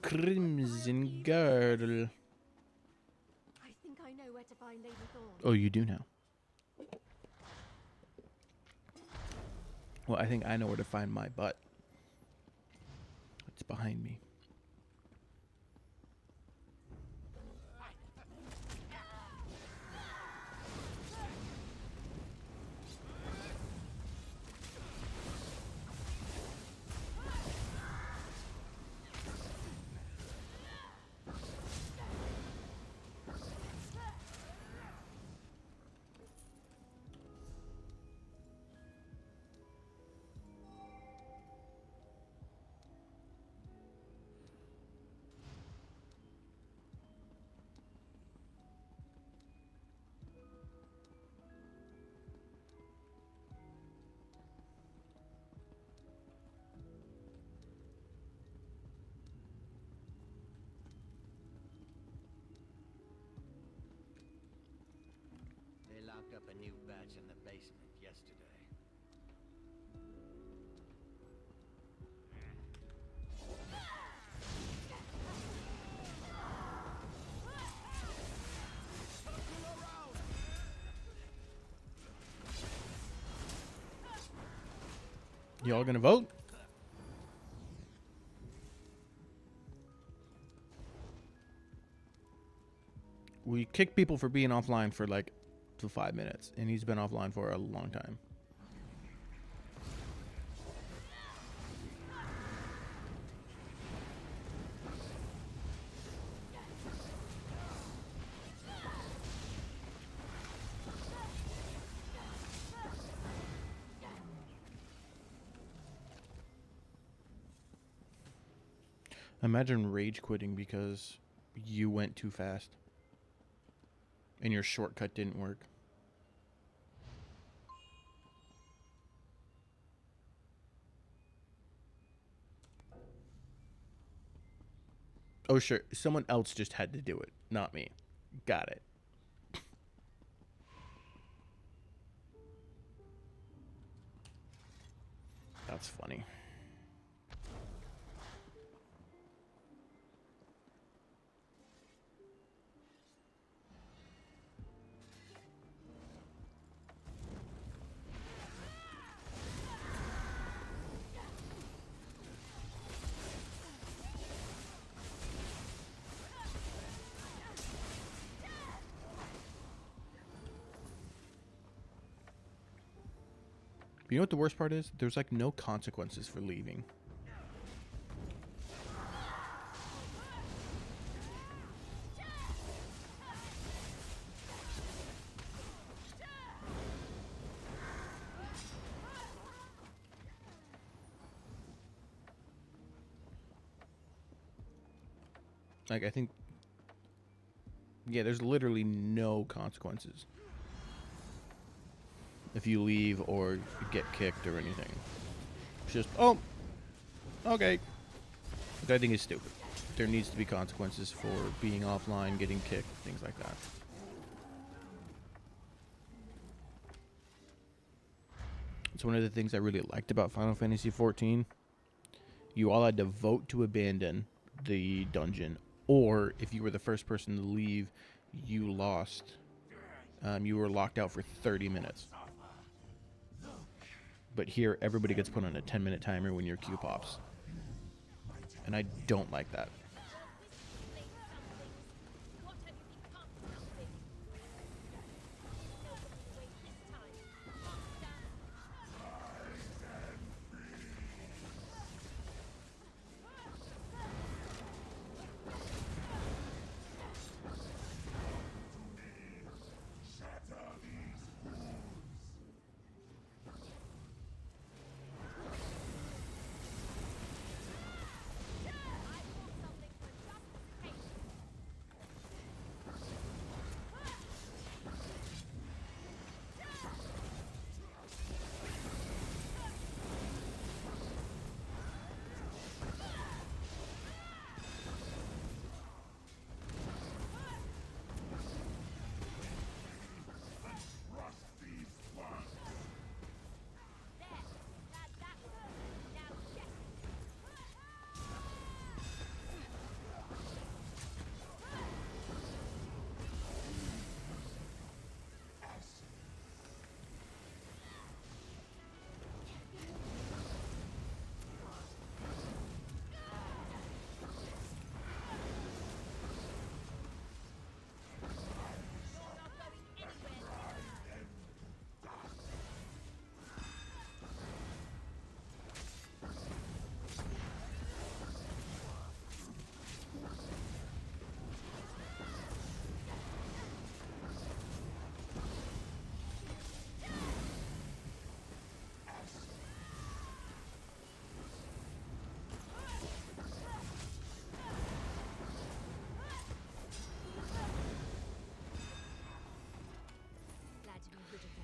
Crimson Girdle. I think I know where to find Lady Thorn. Oh, you do now. Well, I think I know where to find my butt. It's behind me. Y'all gonna vote? We kick people for being offline for like 5 minutes, and he's been offline for a long time. Imagine rage quitting because you went too fast and your shortcut didn't work. Oh, sure. Someone else just had to do it, not me. Got it. That's funny. You know what the worst part is? There's like no consequences for leaving. Like, I think, yeah, there's literally no consequences if you leave or get kicked or anything. It's just, oh, okay. Which I think is stupid. There needs to be consequences for being offline, getting kicked, things like that. It's one of the things I really liked about Final Fantasy XIV. You all had to vote to abandon the dungeon, or if you were the first person to leave, you lost. You were locked out for 30 minutes. But here, everybody gets put on a 10-minute timer when your queue pops. And I don't like that.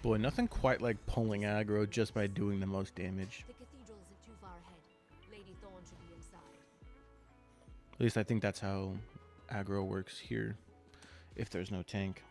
Boy, nothing quite like pulling aggro just by doing the most damage. The cathedral isn't too far ahead. Lady Thorn should be inside. At least I think that's how aggro works here, if there's no tank.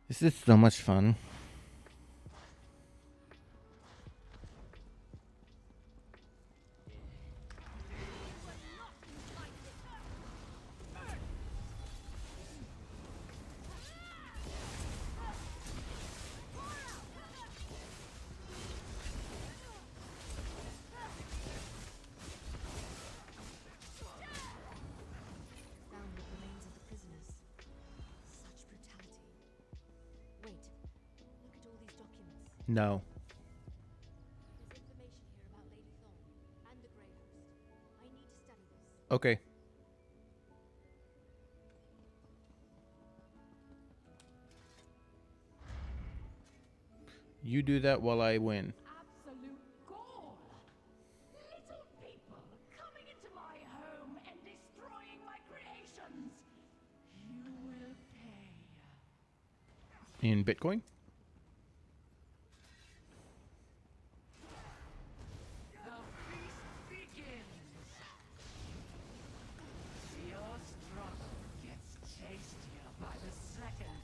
This is so much fun. Found the remains of the prisoners. Such brutality. Wait, look at all these documents. No. There's information here about Lady Thorne and the Grey Host. I need to study this. Okay. You do that while I win. Absolute gall! Little people coming into my home and destroying my creations! You will pay. In Bitcoin? The feast begins! Your struggle gets tastier by the second.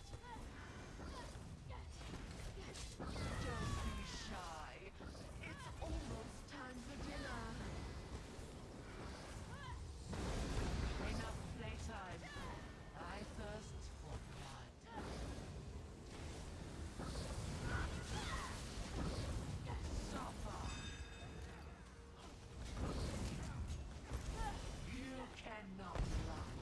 Don't be shy. It's almost time for dinner. Enough playtime. I thirst for blood. Suffer. You cannot run.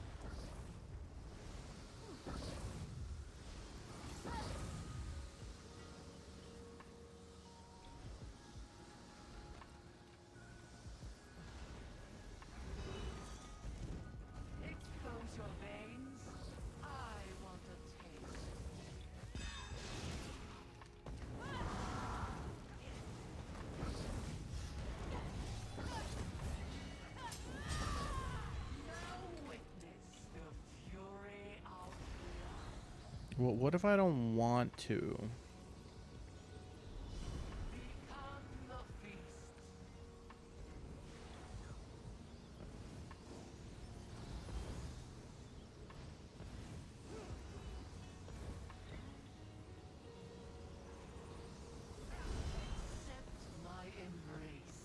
Expose your veins. I want a taste. Now witness the fury of blood. Well, what if I don't want to? Become the feast. Accept my embrace.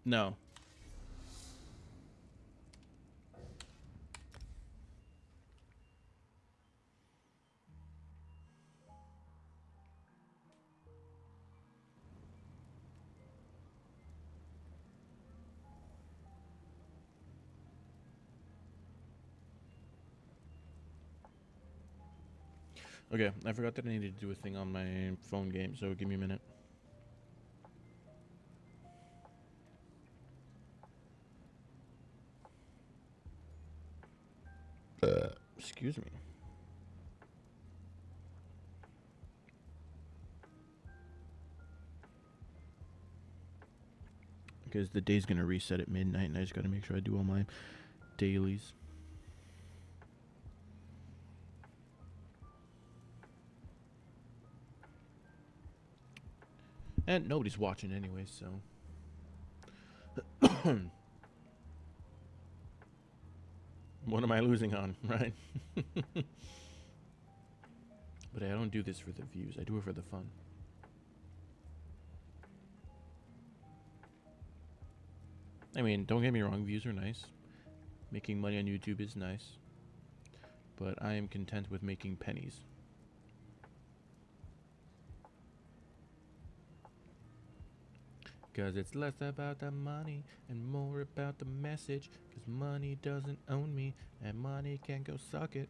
No. Okay, I forgot that I needed to do a thing on my phone game, so give me a minute. Excuse me. Because the day's gonna reset at midnight, and I just gotta make sure I do all my dailies. And nobody's watching anyway, so. What am I losing on, right? But I don't do this for the views, I do it for the fun. I mean, don't get me wrong, views are nice. Making money on YouTube is nice. But I am content with making pennies. Cause it's less about the money and more about the message. Cause money doesn't own me and money can go suck it.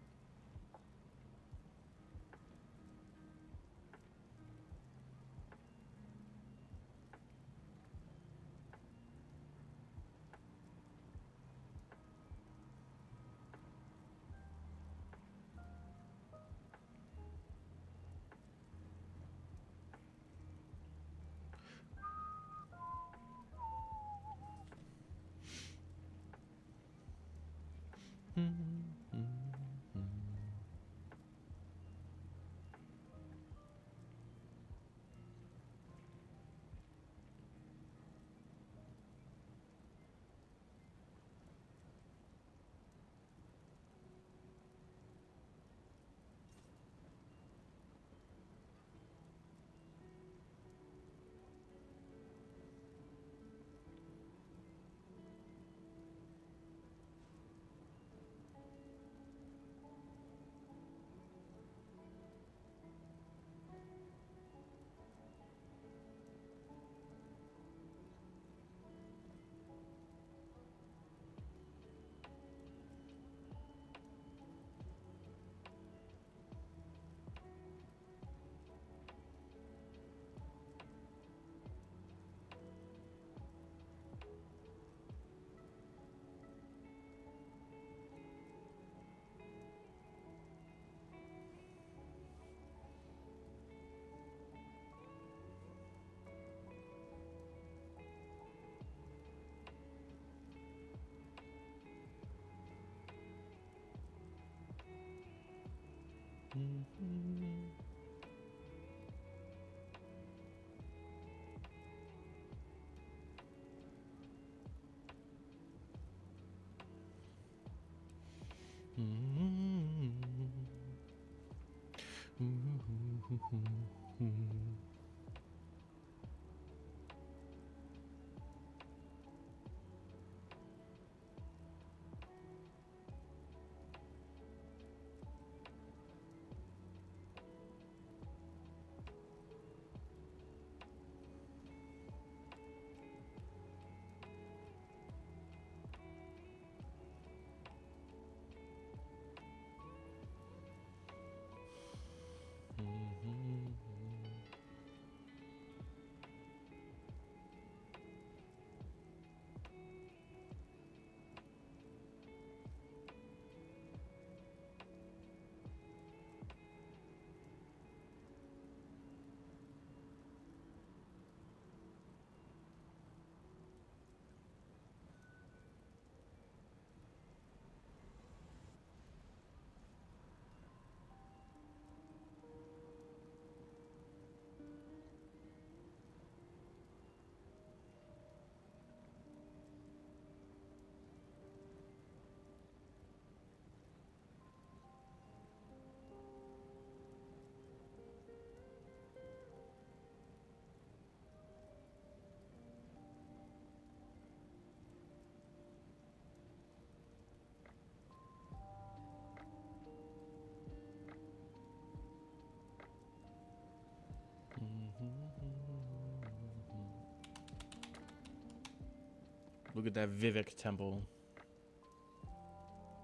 Look at that Vivek temple.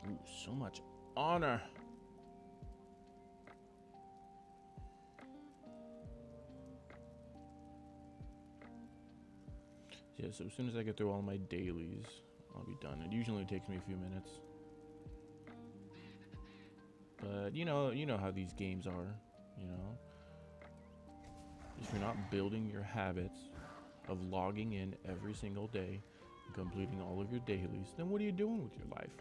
Ooh, so much honor. Yeah, so as soon as I get through all my dailies, I'll be done. It usually takes me a few minutes. But you know how these games are, you know. If you're not building your habits of logging in every single day and completing all of your dailies, then what are you doing with your life?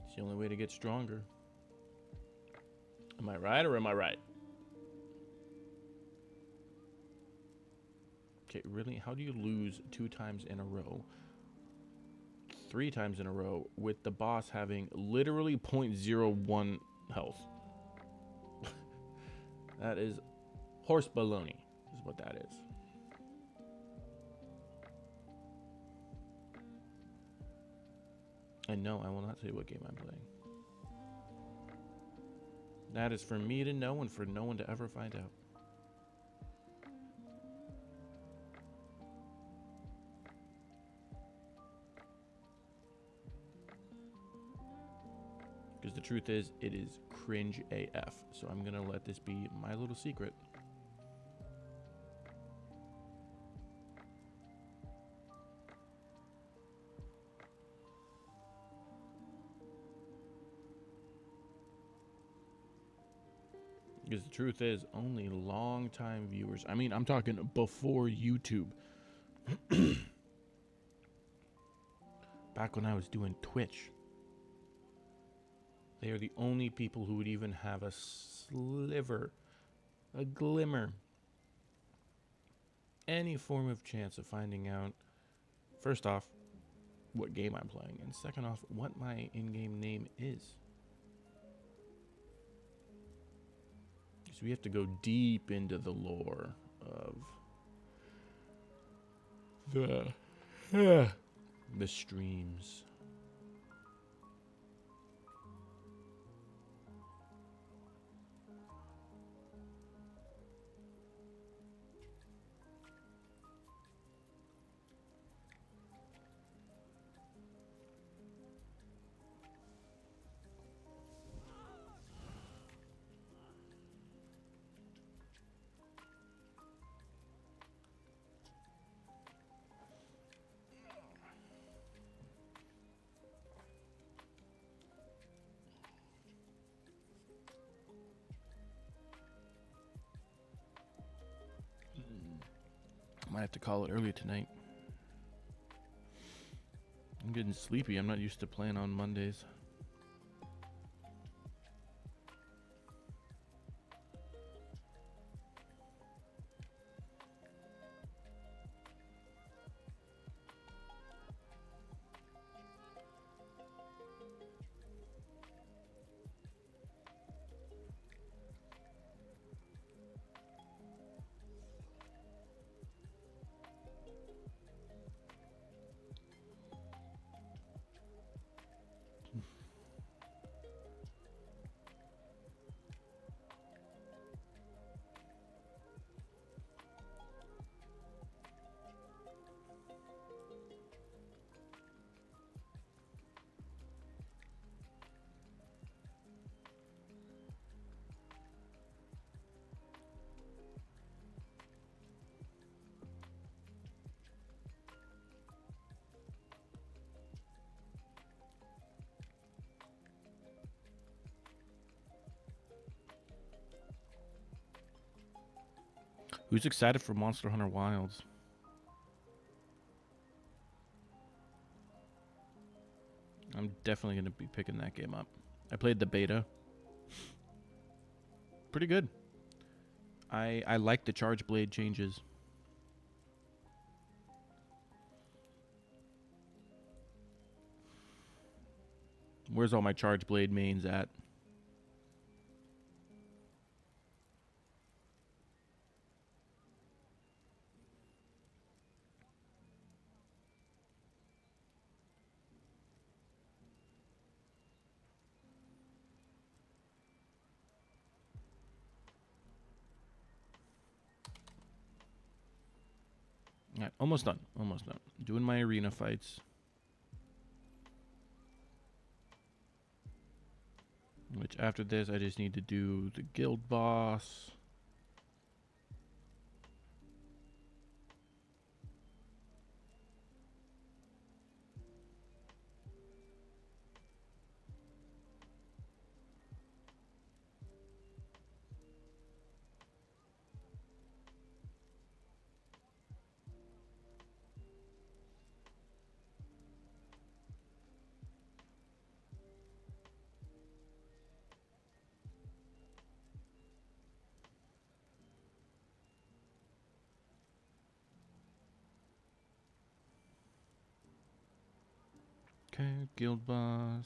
It's the only way to get stronger. Am I right or am I right? Okay, really? How do you lose 2 times in a row, 3 times in a row, with the boss having literally 0.01 health? That is horse baloney, is what that is. And no, I will not say what game I'm playing. That is for me to know and for no one to ever find out. Because the truth is, it is cringe AF. So I'm going to let this be my little secret. Because the truth is, only long-time viewers, I mean, I'm talking before YouTube. Back when I was doing Twitch, they are the only people who would even have a sliver, a glimmer, any form of chance of finding out, first off, what game I'm playing, and second off, what my in-game name is. So we have to go deep into the lore of the streams. Might have to call it early tonight. I'm getting sleepy. I'm not used to playing on Mondays. Who's excited for Monster Hunter Wilds? I'm definitely going to be picking that game up. I played the beta. Pretty good. I like the charge blade changes. Where's all my charge blade mains at? Alright, almost done. Almost done. Doing my arena fights. Which after this, I just need to do the guild boss. Okay, guild boss.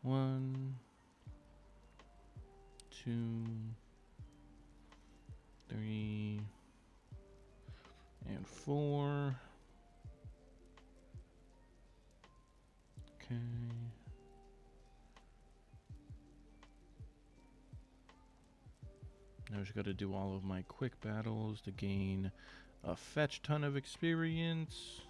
1, 2, 3, and 4. Okay. Now I just got to do all of my quick battles to gain a fetch ton of experience.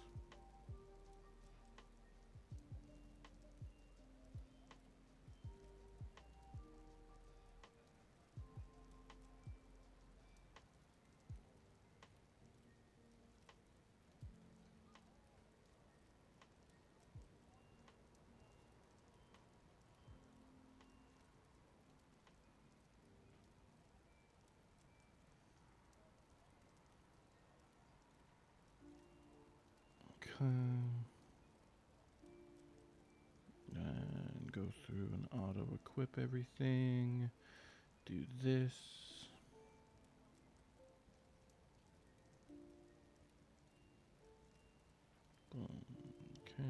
Okay. And go through and auto equip everything. Do this. Boom. Okay.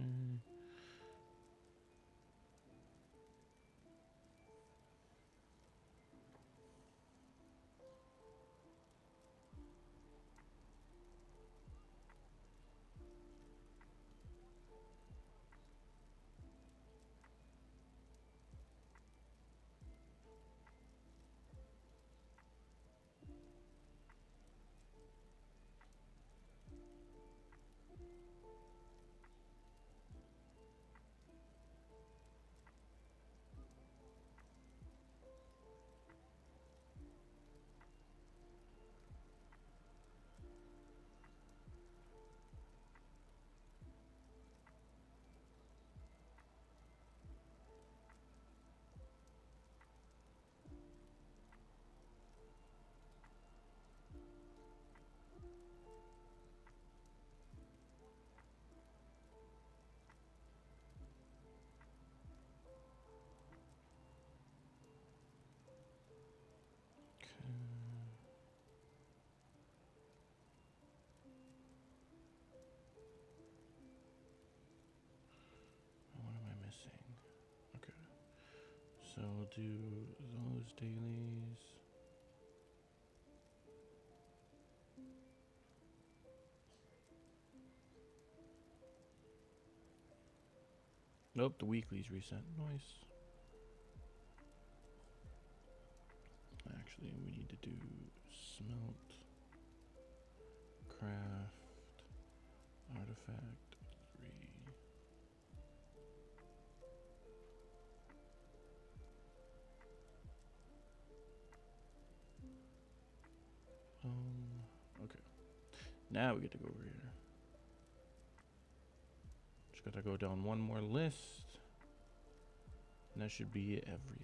What am I missing? Okay. So we'll do those dailies. Nope, the weekly's reset. Nice. Actually, we need to do smelt, craft, artifact 3. Okay. Now we get to go over here. Just gotta go down one more list. And that should be everything.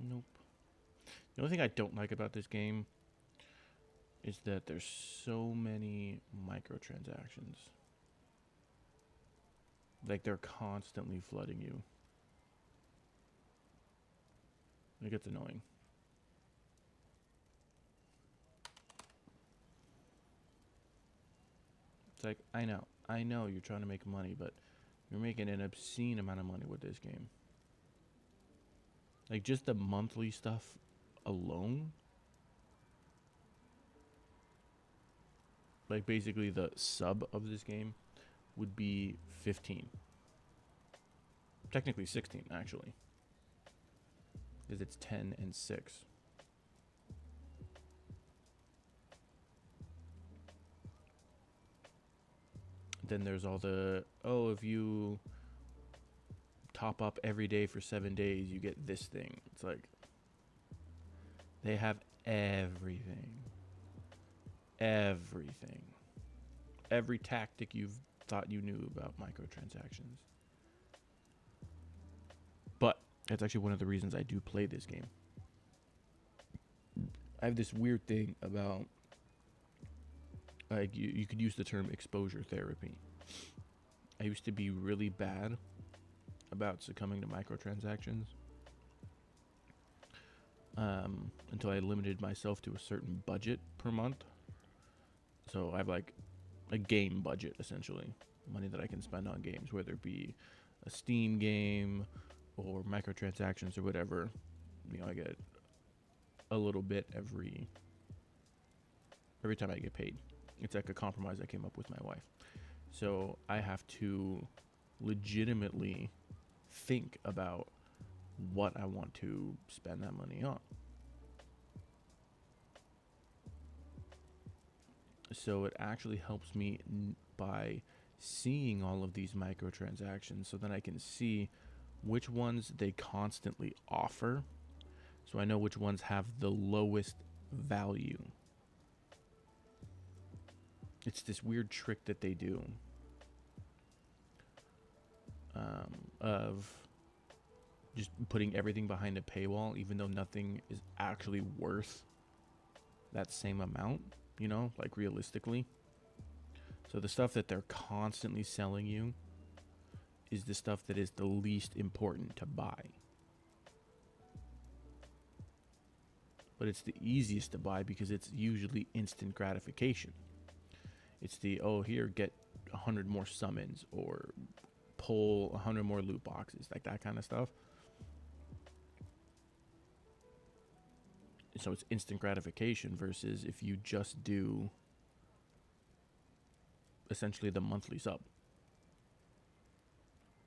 Nope. The only thing I don't like about this game is that there's so many microtransactions. Like, they're constantly flooding you. It gets annoying. It's like, I know you're trying to make money, but you're making an obscene amount of money with this game. Like, just the monthly stuff alone, like, basically the sub of this game would be 15. Technically 16, actually. Because it's 10 and 6. Then there's all the, oh, if you top up every day for 7 days, you get this thing. It's like, they have everything. Everything. Every tactic you've thought you knew about microtransactions. But that's actually one of the reasons I do play this game. I have this weird thing about, like, you could use the term exposure therapy. I used to be really bad about succumbing to microtransactions until I limited myself to a certain budget per month. So I have like a game budget, essentially, money that I can spend on games, whether it be a Steam game or microtransactions or whatever. You know, I get a little bit every time I get paid. It's like a compromise I came up with my wife. So I have to legitimately think about what I want to spend that money on. So it actually helps me by seeing all of these microtransactions, so that I can see which ones they constantly offer, so I know which ones have the lowest value. It's this weird trick that they do of just putting everything behind a paywall, even though nothing is actually worth that same amount, you know, like realistically. So the stuff that they're constantly selling you is the stuff that is the least important to buy. But it's the easiest to buy because it's usually instant gratification. It's the, oh, here, get 100 more summons, or pull 100 more loot boxes, like that kind of stuff. So it's instant gratification versus if you just do essentially the monthly sub.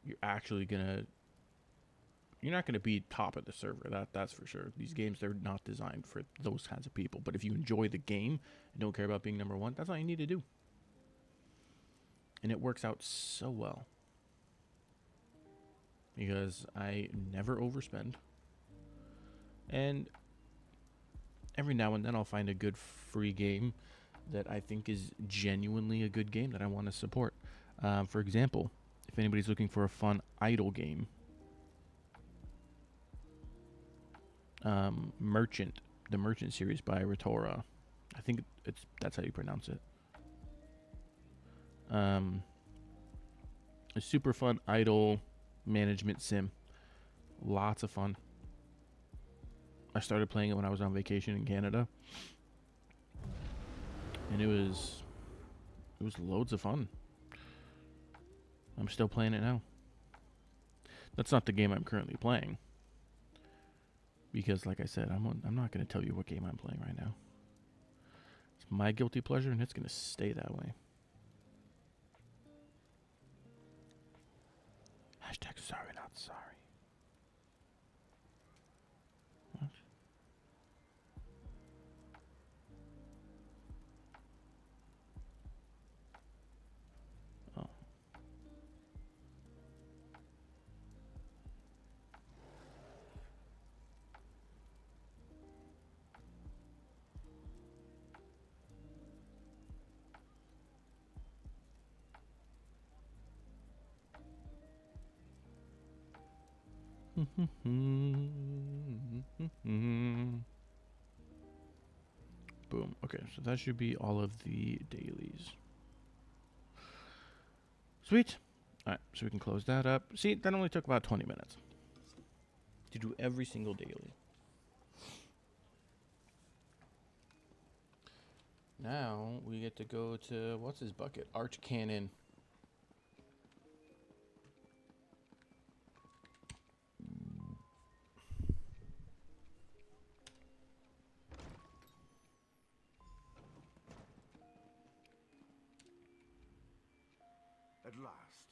You're not gonna be top of the server. That's for sure. These games, they're not designed for those kinds of people. But if you enjoy the game and don't care about being number one, that's all you need to do. And it works out so well, because I never overspend. And every now and then I'll find a good free game that I think is genuinely a good game that I want to support. For example, if anybody's looking for a fun idle game, the Merchant series by Retora, I think that's how you pronounce it. A super fun idle management sim, lots of fun. I started playing it when I was on vacation in Canada, and it was loads of fun. I'm still playing it now. That's not the game I'm currently playing, because, like I said, I'm not going to tell you what game I'm playing right now. It's my guilty pleasure, and it's going to stay that way. Hashtag sorry, not sorry. What? Oh. Boom. Okay, so that should be all of the dailies. Sweet. Alright, so we can close that up. See, that only took about 20 minutes to do every single daily. Now we get to go to, what's his bucket? Arch Cannon. At last.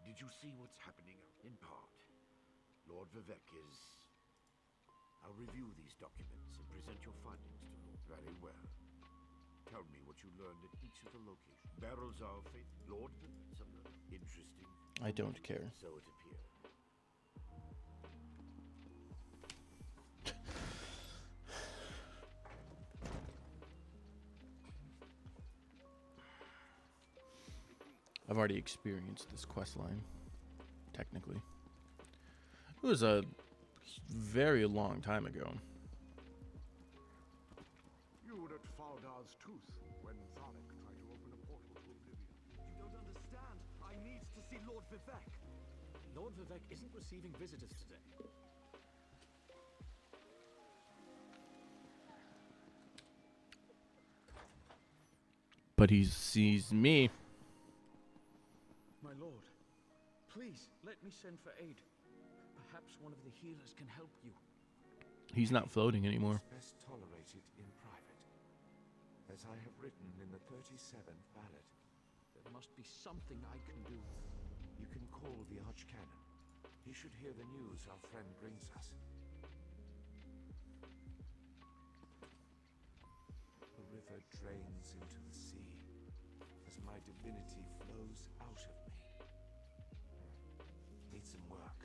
Did you see what's happening? In part. Lord Vivek is... I'll review these documents and present your findings to Lord. Very well. Tell me what you learned at each of the locations. Barrels of faith. Lord Vivek. Some interesting. I don't care. So it appears. I've already experienced this quest line, technically. It was a very long time ago. You were at Faldar's Tooth when Tharek tried to open a portal to Oblivion. You don't understand. I need to see Lord Vivek. Lord Vivek isn't receiving visitors today. But he sees me. My lord, please let me send for aid. Perhaps one of the healers can help you. He's not floating anymore. Best tolerated in private, as I have written in the 37th ballad. There must be something I can do. You can call the Archcanon. He should hear the news our friend brings us. The river drains into the sea as my divinity flows out of me. Need some work.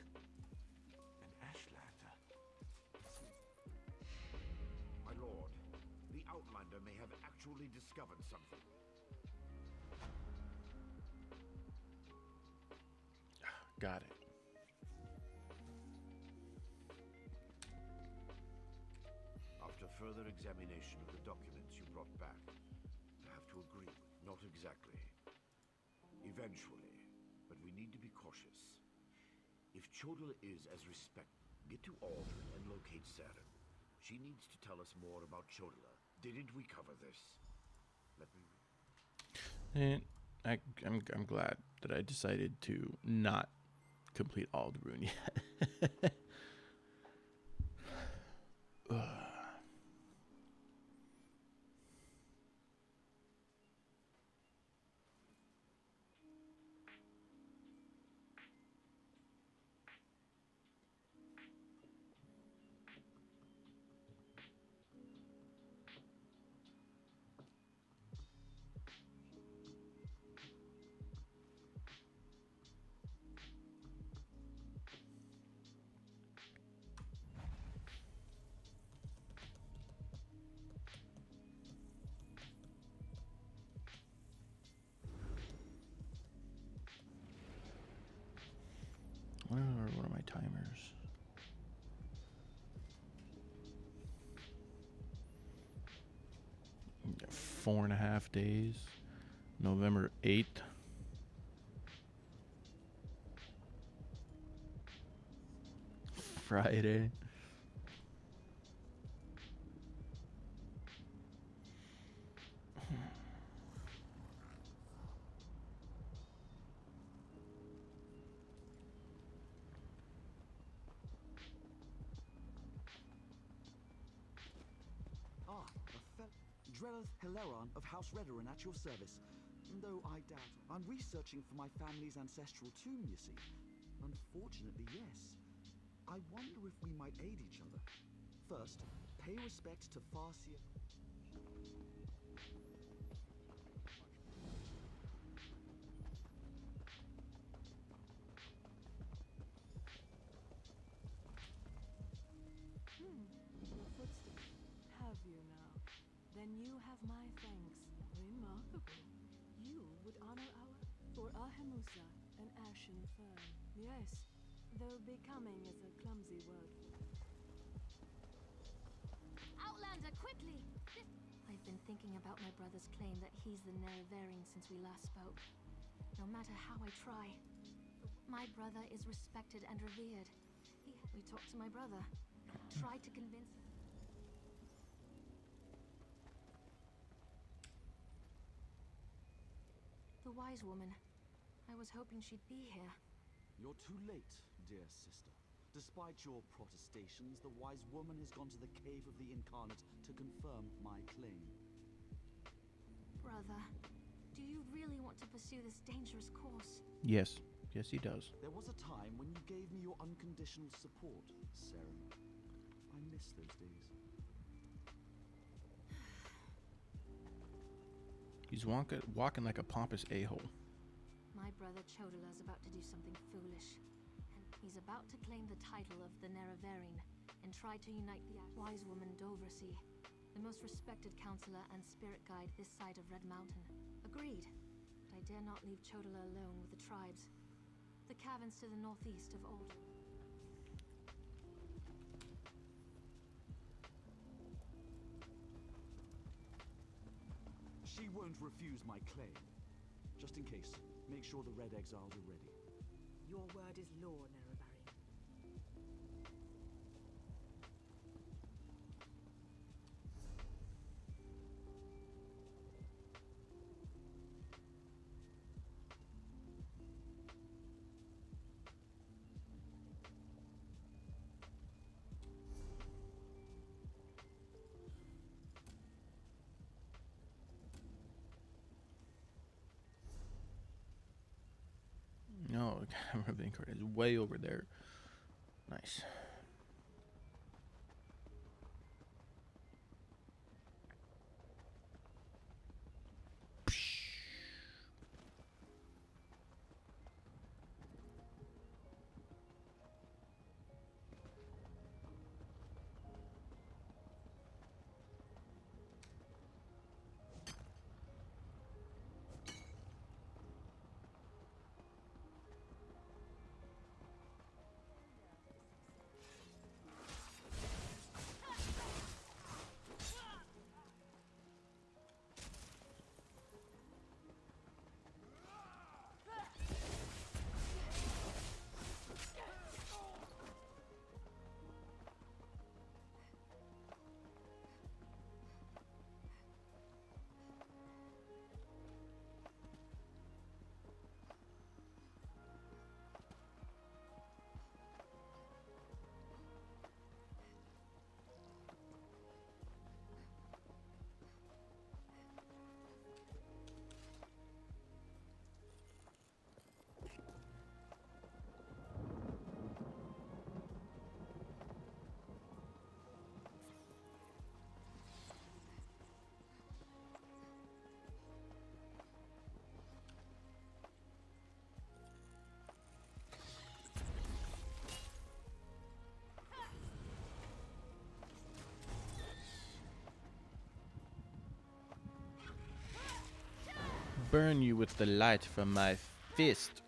An Ashlander. My lord, the Outlander may have actually discovered something. Got it. After further examination of the documents you brought back, I have to agree with you. Not exactly. Eventually. But we need to be cautious. If Chodala is as get to Aldrin and locate Saturn. She needs to tell us more about Chodala. Didn't we cover this? Let me read. And I'm glad that I decided to not complete Aldrin yet. What are my timers? Yeah, 4.5 days. November 8th. Friday. Drellith Hileron of House Redoran at your service. Though I doubt. I'm researching for my family's ancestral tomb, you see. Unfortunately, yes. I wonder if we might aid each other. First, pay respect to Farsia. Your footsteps. Have you now? Then you have my thanks. Remarkable. You would honor our... For Ahemusa, an ashen fern. Yes, though becoming is a clumsy word for it. Outlander, quickly! I've been thinking about my brother's claim that he's the Nerevering since we last spoke. No matter how I try, my brother is respected and revered. We talked to my brother, tried to convince him. The wise woman. I was hoping she'd be here. You're too late, dear sister. Despite your protestations, the wise woman has gone to the cave of the incarnate to confirm my claim. Brother, do you really want to pursue this dangerous course? Yes. Yes, he does. There was a time when you gave me your unconditional support, Sarah. I miss those days. He's walking like a pompous a-hole. My brother Chodala's about to do something foolish. And he's about to claim the title of the Nerevarine and try to unite the wise woman Dovrasi, the most respected counselor and spirit guide this side of Red Mountain. Agreed. But I dare not leave Chodala alone with the tribes. The caverns to the northeast of Alden. She won't refuse my claim. Just in case, make sure the Red Exiles are ready. Your word is law, Nerevarine. No, the camera being is way over there. Nice. Burn you with the light from my fist.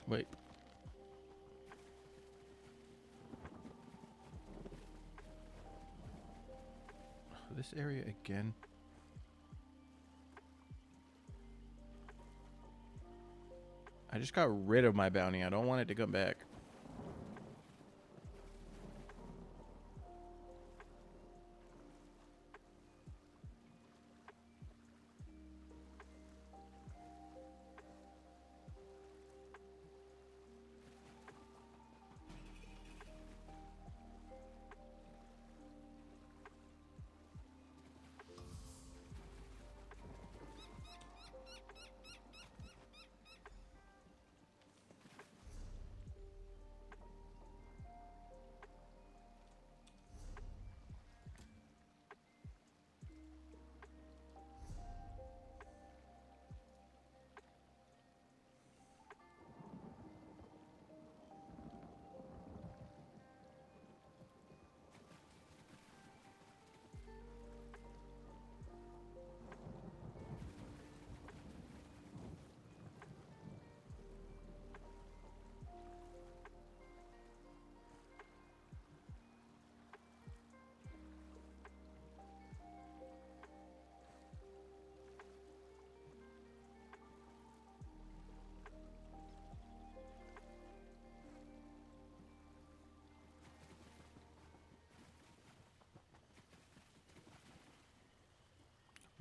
Wait. This area again. I just got rid of my bounty. I don't want it to come back.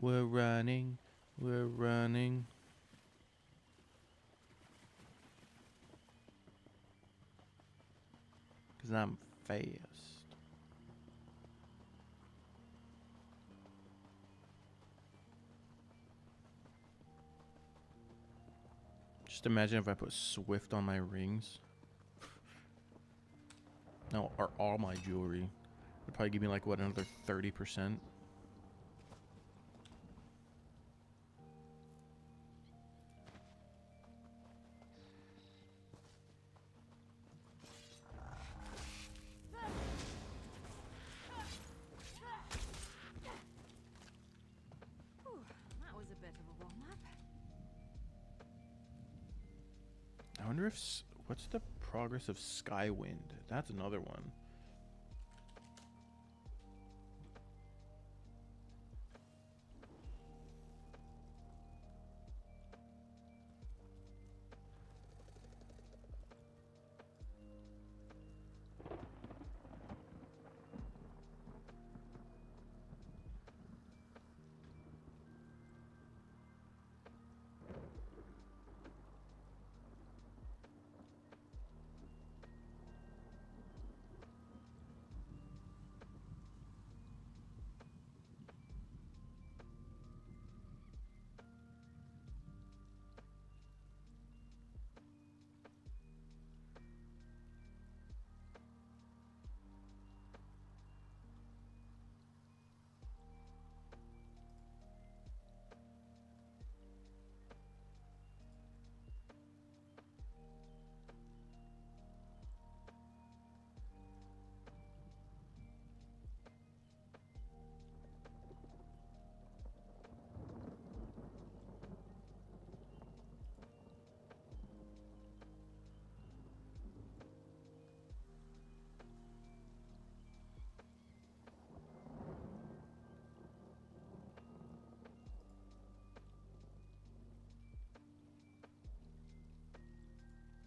We're running. We're running. Because I'm fast. Just imagine if I put Swift on my rings. No, or all my jewelry. It'd probably give me like, what, another 30%? That was a bit of a warm-up. I wonder if... What's the progress of Skywind? That's another one.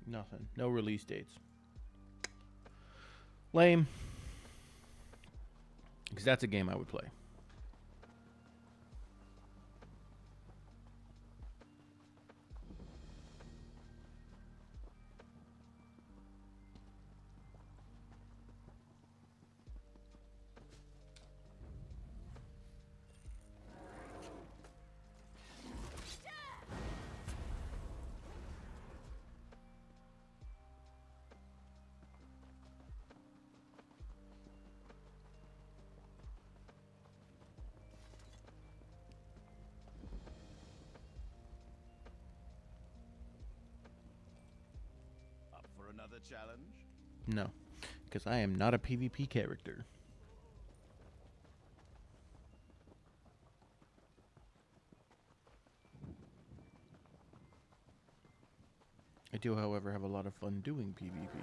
Nothing. No release dates. Lame. Because that's a game I would play. Another challenge? No. Because I am not a PvP character. I do, however, have a lot of fun doing PvP.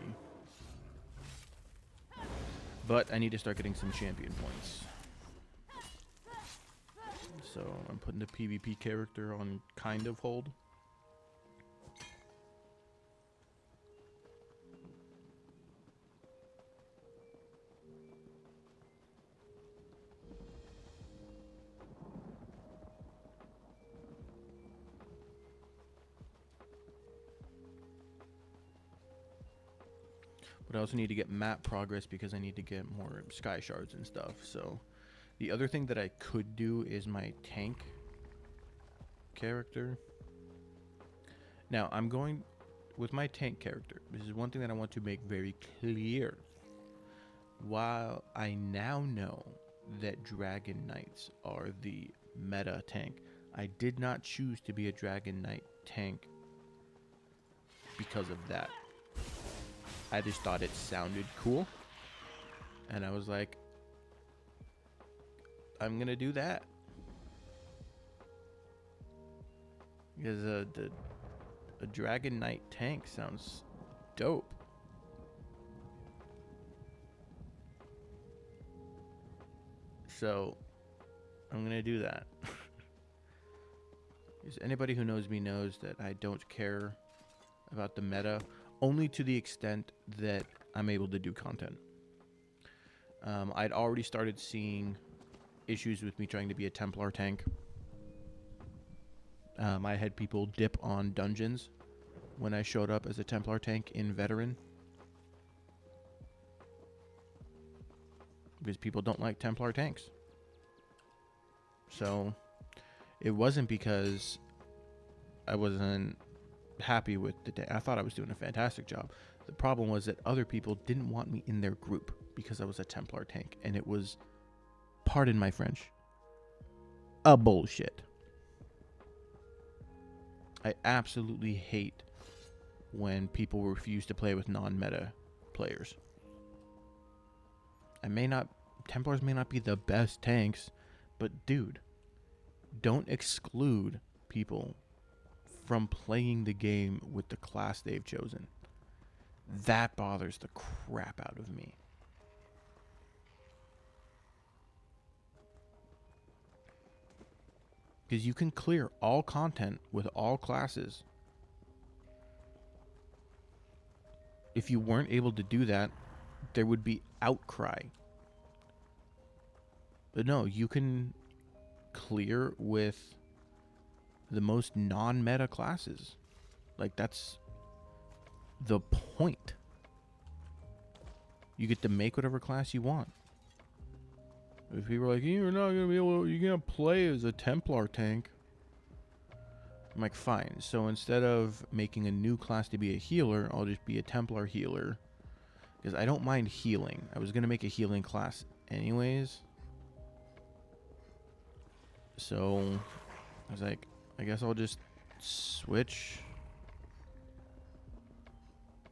But I need to start getting some champion points. So I'm putting the PvP character on kind of hold. But I also need to get map progress because I need to get more sky shards and stuff. So the other thing that I could do is my tank character. Now I'm going with my tank character. This is one thing that I want to make very clear. While I now know that Dragon Knights are the meta tank, I did not choose to be a Dragon Knight tank because of that. I just thought it sounded cool. And I was like, I'm going to do that. Because a Dragon Knight tank sounds dope. So, I'm going to do that. Because anybody who knows me knows that I don't care about the meta. Only to the extent that I'm able to do content. I'd already started seeing issues with me trying to be a Templar tank. I had people dip on dungeons when I showed up as a Templar tank in Veteran. Because people don't like Templar tanks. So it wasn't because I wasn't happy with the day. I thought I was doing a fantastic job. The problem was that other people didn't want me in their group because I was a Templar tank. And it was, pardon my French, a bullshit. I absolutely hate when people refuse to play with non-meta players. Templars may not be the best tanks, but dude, don't exclude people from playing the game with the class they've chosen. That bothers the crap out of me. Because you can clear all content with all classes. If you weren't able to do that, there would be outcry. But no, you can clear with the most non-meta classes. Like, that's the point. You get to make whatever class you want. If people are like, you're not going to be able to, you can't play as a Templar tank. I'm like, fine. So instead of making a new class to be a healer, I'll just be a Templar healer. Because I don't mind healing. I was going to make a healing class anyways. So I was like, I guess I'll just switch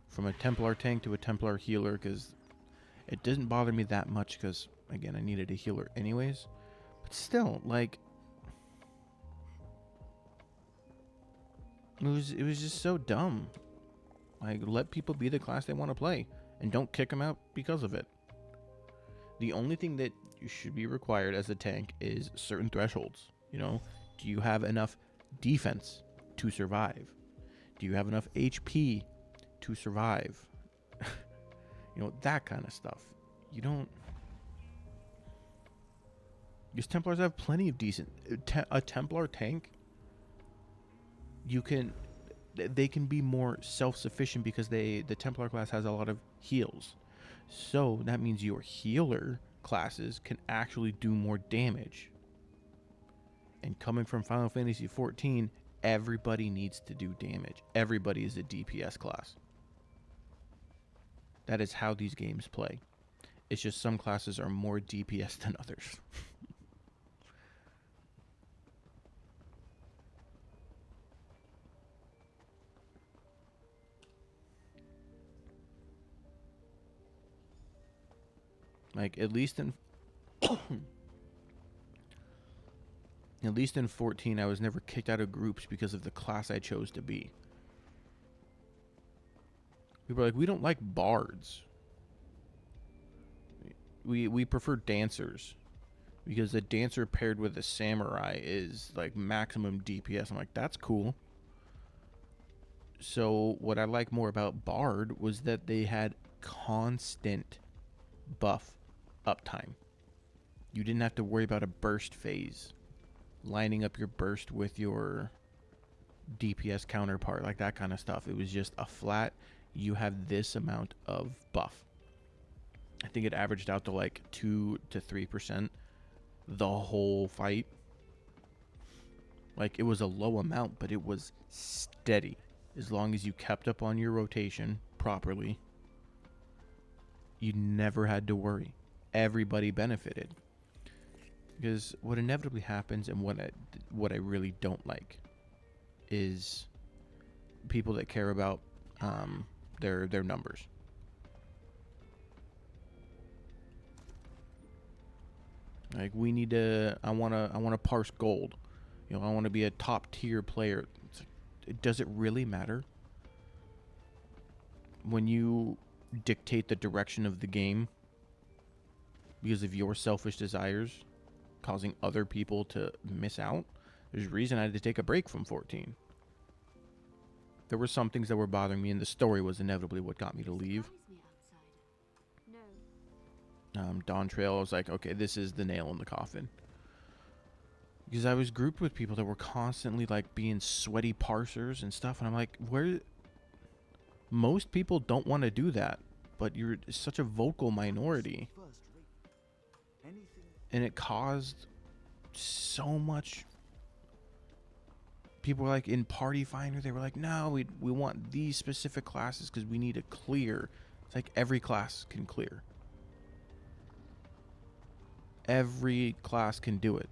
from a Templar tank to a Templar healer, because it doesn't bother me that much, because again, I needed a healer anyways. But still, like, it was just so dumb. Like, let people be the class they want to play and don't kick them out because of it. The only thing that you should be required as a tank is certain thresholds. You know, do you have enough defense to survive? Do you have enough HP to survive? You know, that kind of stuff. You don't... Because Templars have plenty of decent... a Templar tank, they can be more self-sufficient because the Templar class has a lot of heals. So that means your healer classes can actually do more damage. And coming from Final Fantasy XIV, everybody needs to do damage. Everybody is a DPS class. That is how these games play. It's just some classes are more DPS than others. Like, at least in 14, I was never kicked out of groups because of the class I chose to be. People are like, we don't like bards. We prefer dancers. Because a dancer paired with a samurai is like maximum DPS. I'm like, that's cool. So what I like more about bard was that they had constant buff uptime. You didn't have to worry about a burst phase, lining up your burst with your DPS counterpart, like that kind of stuff. It was just a flat, you have this amount of buff. I think it averaged out to like 2 to 3% the whole fight. Like, it was a low amount, but it was steady. As long as you kept up on your rotation properly, you never had to worry. Everybody benefited. Because what inevitably happens, and what I really don't like, is people that care about their numbers. Like, we need to. I wanna parse gold. You know, I want to be a top tier player. Does it really matter when you dictate the direction of the game because of your selfish desires, causing other people to miss out? There's a reason I had to take a break from 14. There were some things that were bothering me, and the story was inevitably what got me to leave. No. Dawn Trail, I was like, okay, this is the nail in the coffin. Because I was grouped with people that were constantly like being sweaty parsers and stuff, and I'm like, where? Most people don't want to do that, but you're such a vocal minority, and it caused so much. People were like in Party Finder, they were like, no, we want these specific classes because we need to clear. It's like every class can clear. Every class can do it.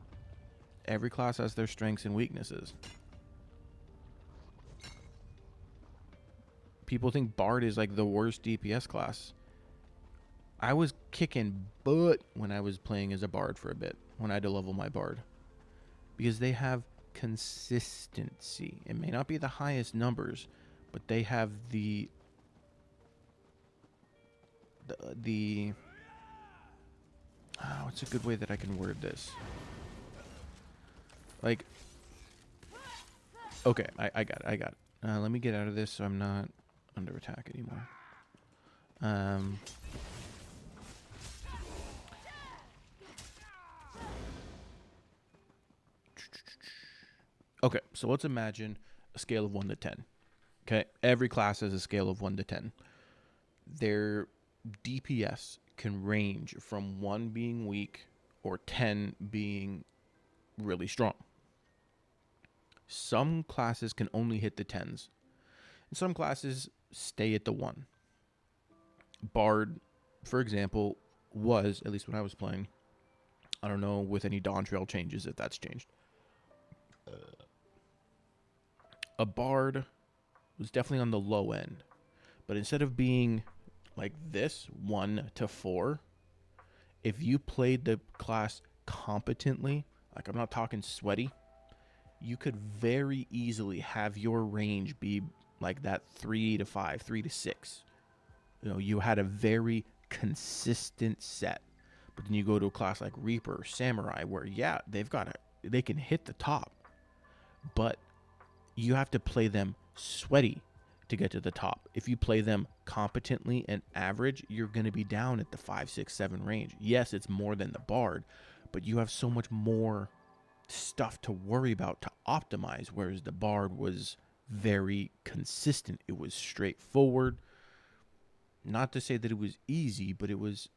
Every class has their strengths and weaknesses. People think Bard is like the worst DPS class. I was kicking butt when I was playing as a Bard for a bit, when I had to level my Bard. Because they have consistency. It may not be the highest numbers, but they have the what's a good way that I can word this? Like, okay, I got it. Let me get out of this so I'm not under attack anymore. Okay, so let's imagine a scale of 1 to 10. Okay, every class has a scale of 1 to 10. Their DPS can range from 1 being weak or 10 being really strong. Some classes can only hit the 10s, and some classes stay at the 1. Bard, for example, was, at least when I was playing, I don't know with any Dawn Trail changes if that's changed. A Bard was definitely on the low end, but instead of being like this, 1 to 4, if you played the class competently, like I'm not talking sweaty, you could very easily have your range be like that 3 to 5, 3 to 6. You know, you had a very consistent set. But then you go to a class like Reaper or Samurai where, yeah, they can hit the top, but you have to play them sweaty to get to the top. If you play them competently and average, you're going to be down at the 5, 6, 7 range. Yes, it's more than the Bard, but you have so much more stuff to worry about to optimize, whereas the Bard was very consistent. It was straightforward. Not to say that it was easy, but it was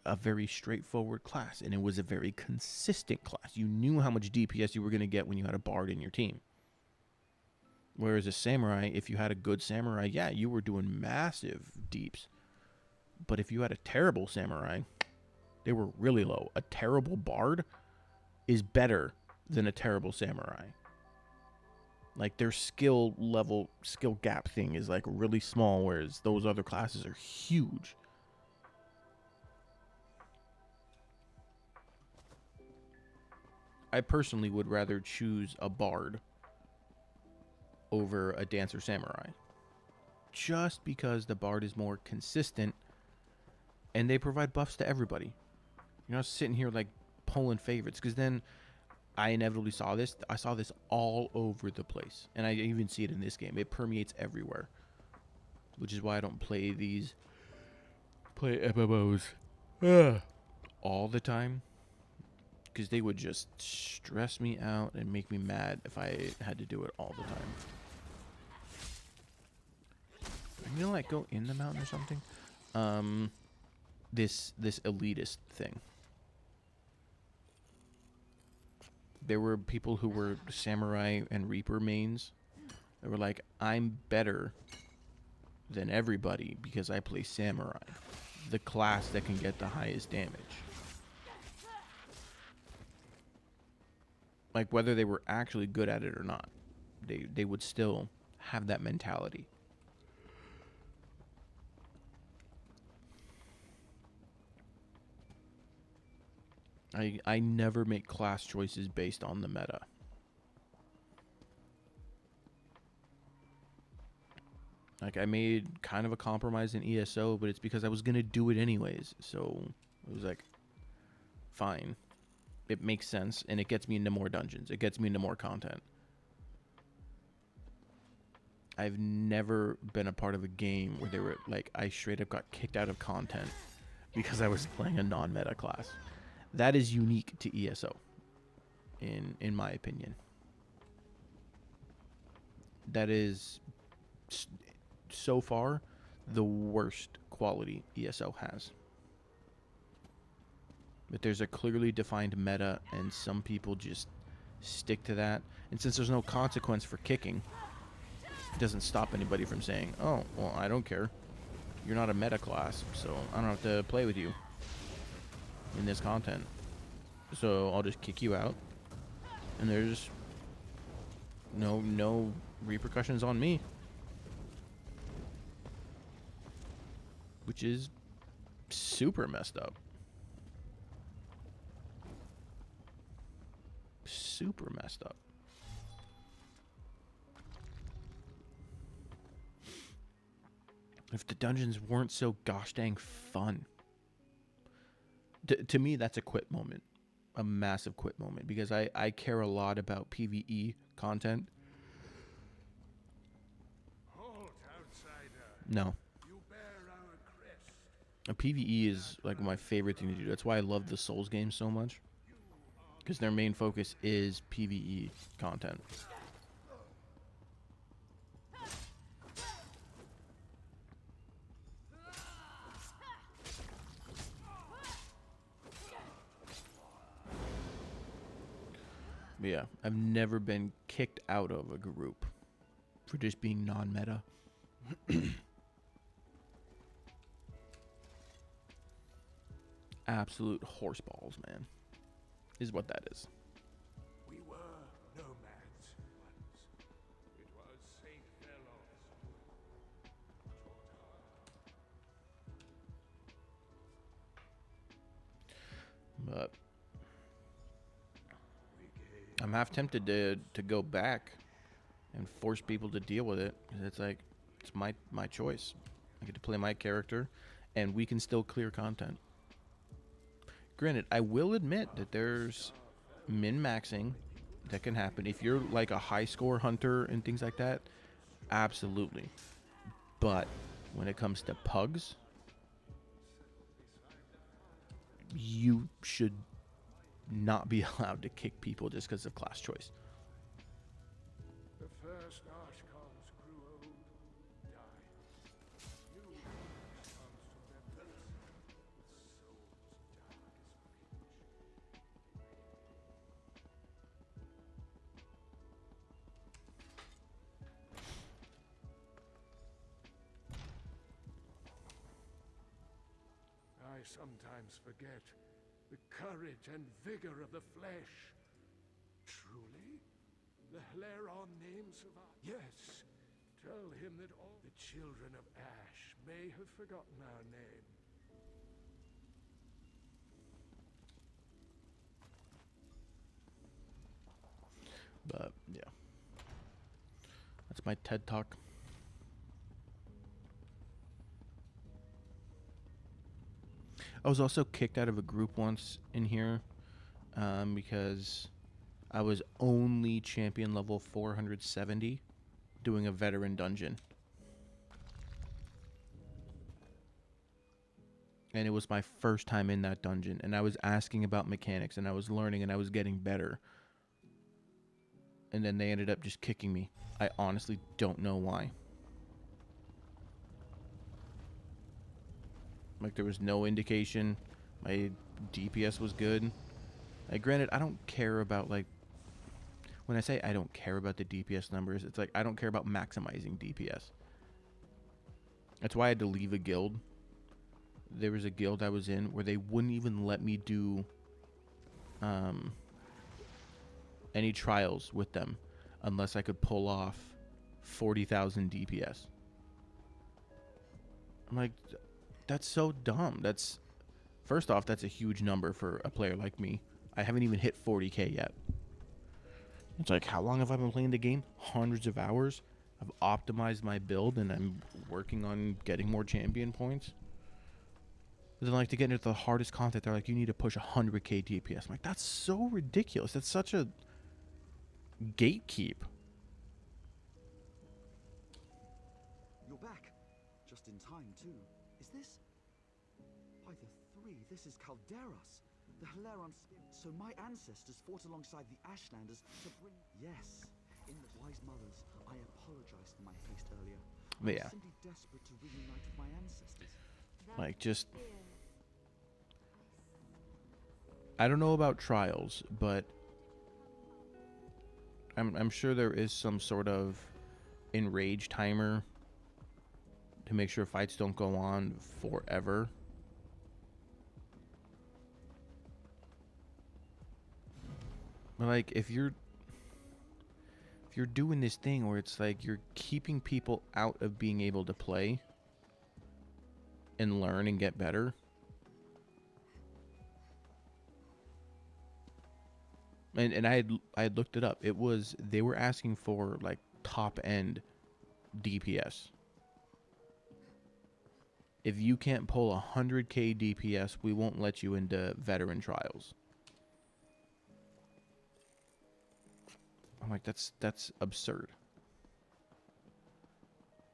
a very straightforward class, and it was a very consistent class. You knew how much DPS you were going to get when you had a Bard in your team. Whereas a Samurai, if you had a good Samurai, yeah, you were doing massive deeps. But if you had a terrible Samurai, they were really low. A terrible Bard is better than a terrible Samurai. Like, their skill gap thing is like really small, whereas those other classes are huge. I personally would rather choose a Bard over a Dancer Samurai, just because the Bard is more consistent and they provide buffs to everybody. You're not sitting here like pulling favorites, because then I inevitably saw this. I saw this all over the place, and I even see it in this game. It permeates everywhere, which is why I don't play MMOs all the time, because they would just stress me out and make me mad if I had to do it all the time. I'm gonna like go in the mountain or something. This elitist thing. There were people who were Samurai and Reaper mains that were like, I'm better than everybody because I play Samurai, the class that can get the highest damage. Like, whether they were actually good at it or not, they would still have that mentality. I never make class choices based on the meta. Like, I made kind of a compromise in ESO, but it's because I was going to do it anyways. So it was like, fine. It makes sense, and it gets me into more dungeons. It gets me into more content. I've never been a part of a game where they were like, I straight up got kicked out of content because I was playing a non-meta class. That is unique to ESO. in my opinion. That is so far the worst quality ESO has. But there's a clearly defined meta, and some people just stick to that. And since there's no consequence for kicking, it doesn't stop anybody from saying, oh, well, I don't care. You're not a meta class, so I don't have to play with you in this content. So I'll just kick you out, and there's no repercussions on me. Which is super messed up. Super messed up. If the dungeons weren't so gosh dang fun. To me, that's a quit moment. A massive quit moment. Because I care a lot about PvE content. Halt, outsider. No. You bear our crest. A PvE is like my favorite thing to do. That's why I love the Souls games so much. Because their main focus is PvE content. But yeah, I've never been kicked out of a group for just being non-meta. Absolute horse balls, man. Is what that is. We were nomads once. It was Saint Melvor. But I'm half tempted to go back and force people to deal with it. 'Cause it's like, it's my choice. I get to play my character, and we can still clear content. Granted, I will admit that there's min-maxing that can happen. If you're like a high-score hunter and things like that, absolutely. But when it comes to pugs, you should not be allowed to kick people just because of class choice. The first Archcons grew old, died. New Archcons took their place, with souls dark as pitch. I sometimes forget the courage and vigor of the flesh. Truly? The Hleron name survives? Yes. Tell him that all the children of Ash may have forgotten our name. But yeah, that's my TED Talk. I was also kicked out of a group once in here because I was only champion level 470 doing a veteran dungeon. And it was my first time in that dungeon, and I was asking about mechanics, and I was learning, and I was getting better. And then they ended up just kicking me. I honestly don't know why. Like, there was no indication. My DPS was good. Like, granted, I don't care about, like... When I say I don't care about the DPS numbers, it's like I don't care about maximizing DPS. That's why I had to leave a guild. There was a guild I was in where they wouldn't even let me do any trials with them unless I could pull off 40,000 DPS. I'm like... That's so dumb. That's, first off, that's a huge number for a player like me. I haven't even hit 40k yet. It's like, how long have I been playing the game? Hundreds of hours. I've optimized my build, and I'm working on getting more champion points. But then, like, to get into the hardest content, they're like, you need to push 100k DPS. I'm like, that's so ridiculous. That's such a gatekeep. You're back. Just in time, too. Is this... By the three, this is Calderas. The Hilarons. So my ancestors fought alongside the Ashlanders to bring. Yes. In the wise mothers, I apologize for my haste earlier. But I yeah. was simply desperate to reunite with my ancestors. Like, just... I don't know about trials, but I'm sure there is some sort of enrage timer to make sure fights don't go on forever. But like, if you're doing this thing where it's like you're keeping people out of being able to play and learn and get better, and I had looked it up. It was, they were asking for like top end DPS. If you can't pull 100k DPS, we won't let you into veteran trials. I'm like, that's absurd.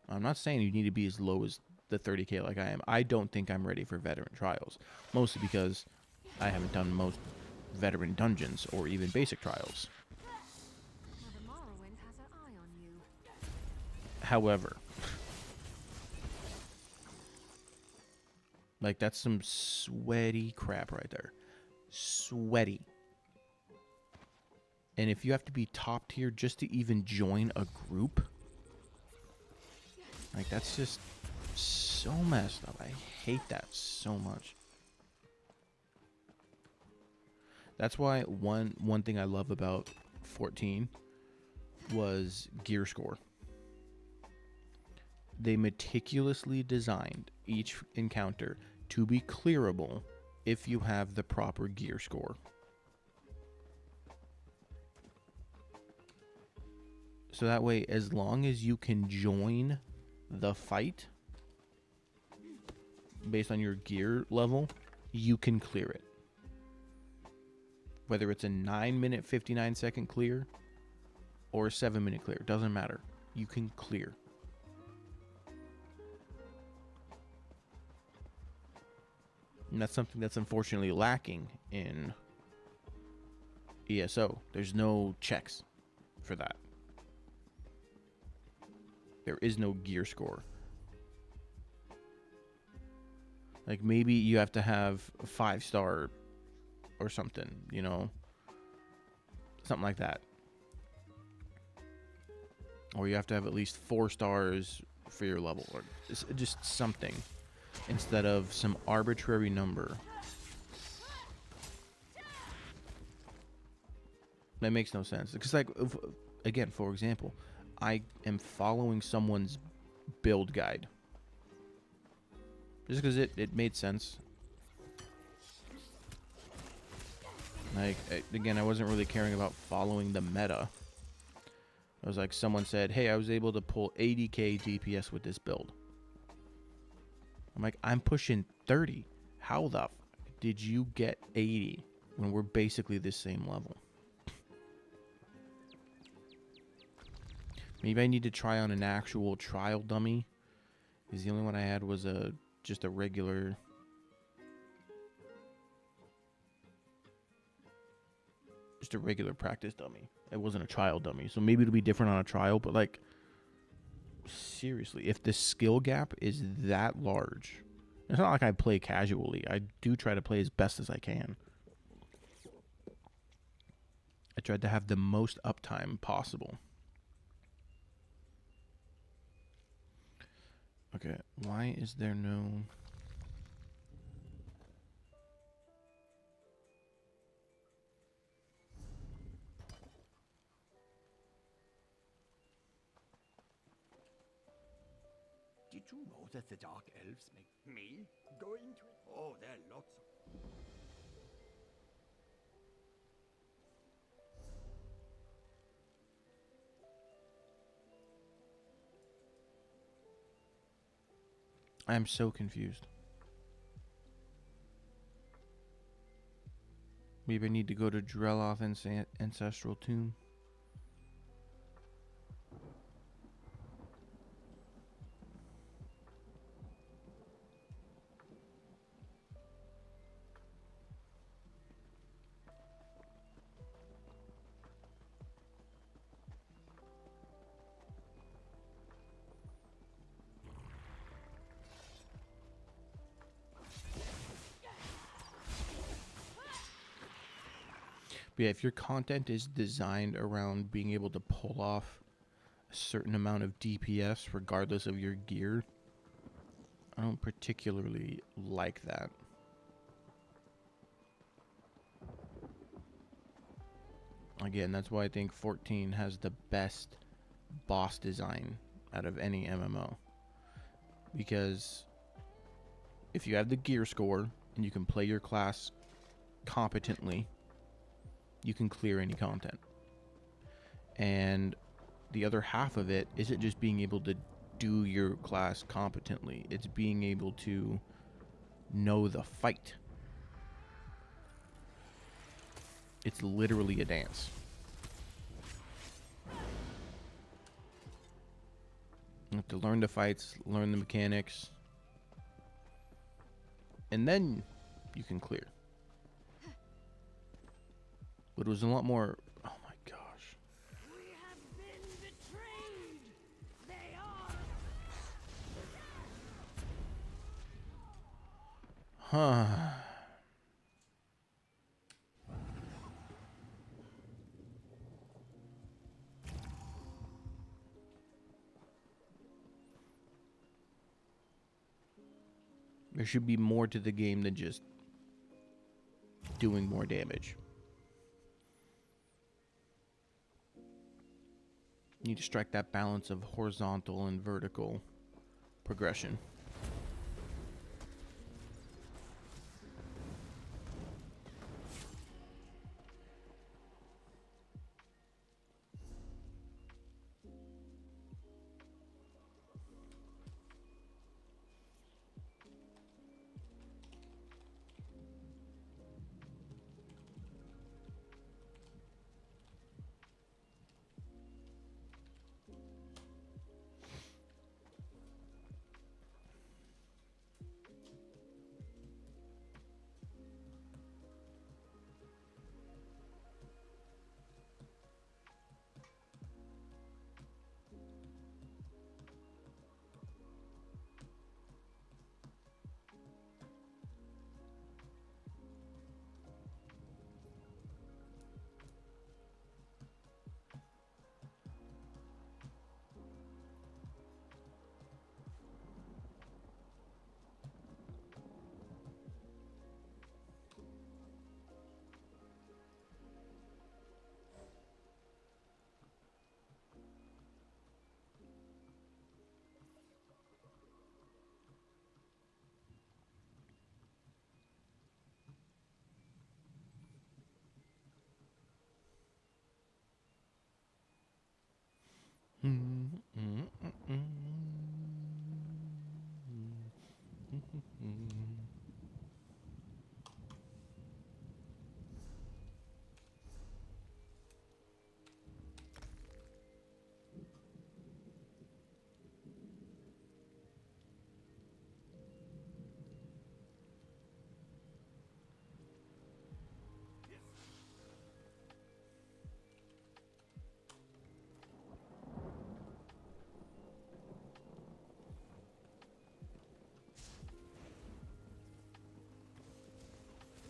I'm not saying you need to be as low as the 30k like I am. I don't think I'm ready for veteran trials, mostly because I haven't done most veteran dungeons or even basic trials. Mother Morrowind has her eye on you. However, like, that's some sweaty crap right there. Sweaty. And if you have to be top tier just to even join a group, like, that's just so messed up. I hate that so much. That's why one thing I love about 14 was gear score. They meticulously designed each encounter to be clearable if you have the proper gear score. So that way, as long as you can join the fight based on your gear level, you can clear it. Whether it's a 9-minute, 59-second clear or a 7-minute clear, doesn't matter. You can clear. And that's something that's unfortunately lacking in ESO. There's no checks for that. There is no gear score. Like, maybe you have to have a 5-star or something, you know? Something like that. Or you have to have at least 4 stars for your level, or just something, instead of some arbitrary number. That makes no sense. Because, like, again, for example, I am following someone's build guide just because it made sense. Like, again, I wasn't really caring about following the meta. I was like, someone said, hey, I was able to pull 80k DPS with this build. I'm like, I'm pushing 30. How the did you get 80 when we're basically the same level? Maybe I need to try on an actual trial dummy, because the only one I had was just a regular. Just a regular practice dummy. It wasn't a trial dummy. So maybe it'll be different on a trial, but like, seriously, if the skill gap is that large, it's not like I play casually. I do try to play as best as I can. I tried to have the most uptime possible. Okay, why is there no... Did you know that the Dark Elves make me go into it? Oh, there are lots of... I'm so confused. Maybe I need to go to Dreloth Ancestral Tomb. But yeah, if your content is designed around being able to pull off a certain amount of DPS regardless of your gear, I don't particularly like that. Again, that's why I think 14 has the best boss design out of any MMO. Because if you have the gear score and you can play your class competently, you can clear any content. And the other half of it isn't just being able to do your class competently, it's being able to know the fight. It's literally a dance. You have to learn the fights, learn the mechanics, and then you can clear. But it was a lot more... Oh my gosh. We have been betrayed. They are. Huh. There should be more to the game than just doing more damage. You need to strike that balance of horizontal and vertical progression.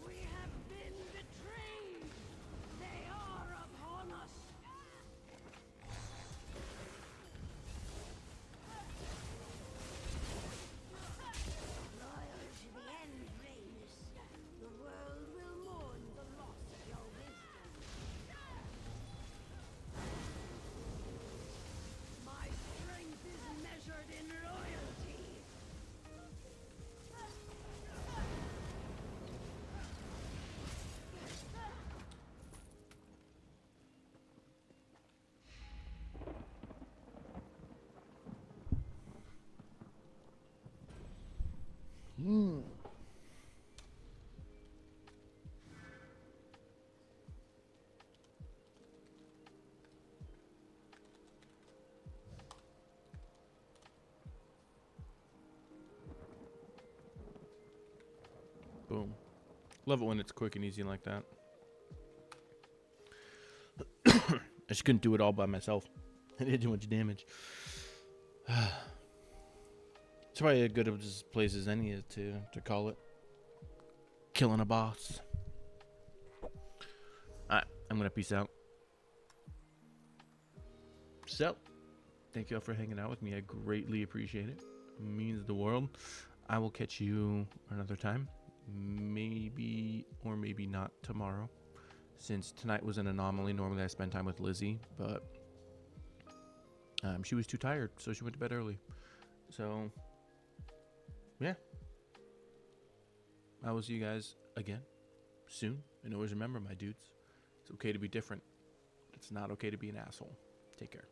We have been betrayed. They are upon us. Loyal to the end, Reyes. The world will mourn the loss of your wisdom. My strength is measured in loyalty. Boom. Love it when it's quick and easy like that. I just couldn't do it all by myself. I did too much damage. It's probably as good of a place as any to call it. Killing a boss. Alright, I'm going to peace out. So, thank you all for hanging out with me. I greatly appreciate it. It means the world. I will catch you another time. Maybe or maybe not tomorrow. Since tonight was an anomaly. Normally I spend time with Lizzie, but she was too tired, so she went to bed early. So, yeah. I will see you guys again soon. And always remember, my dudes, it's okay to be different. It's not okay to be an asshole. Take care.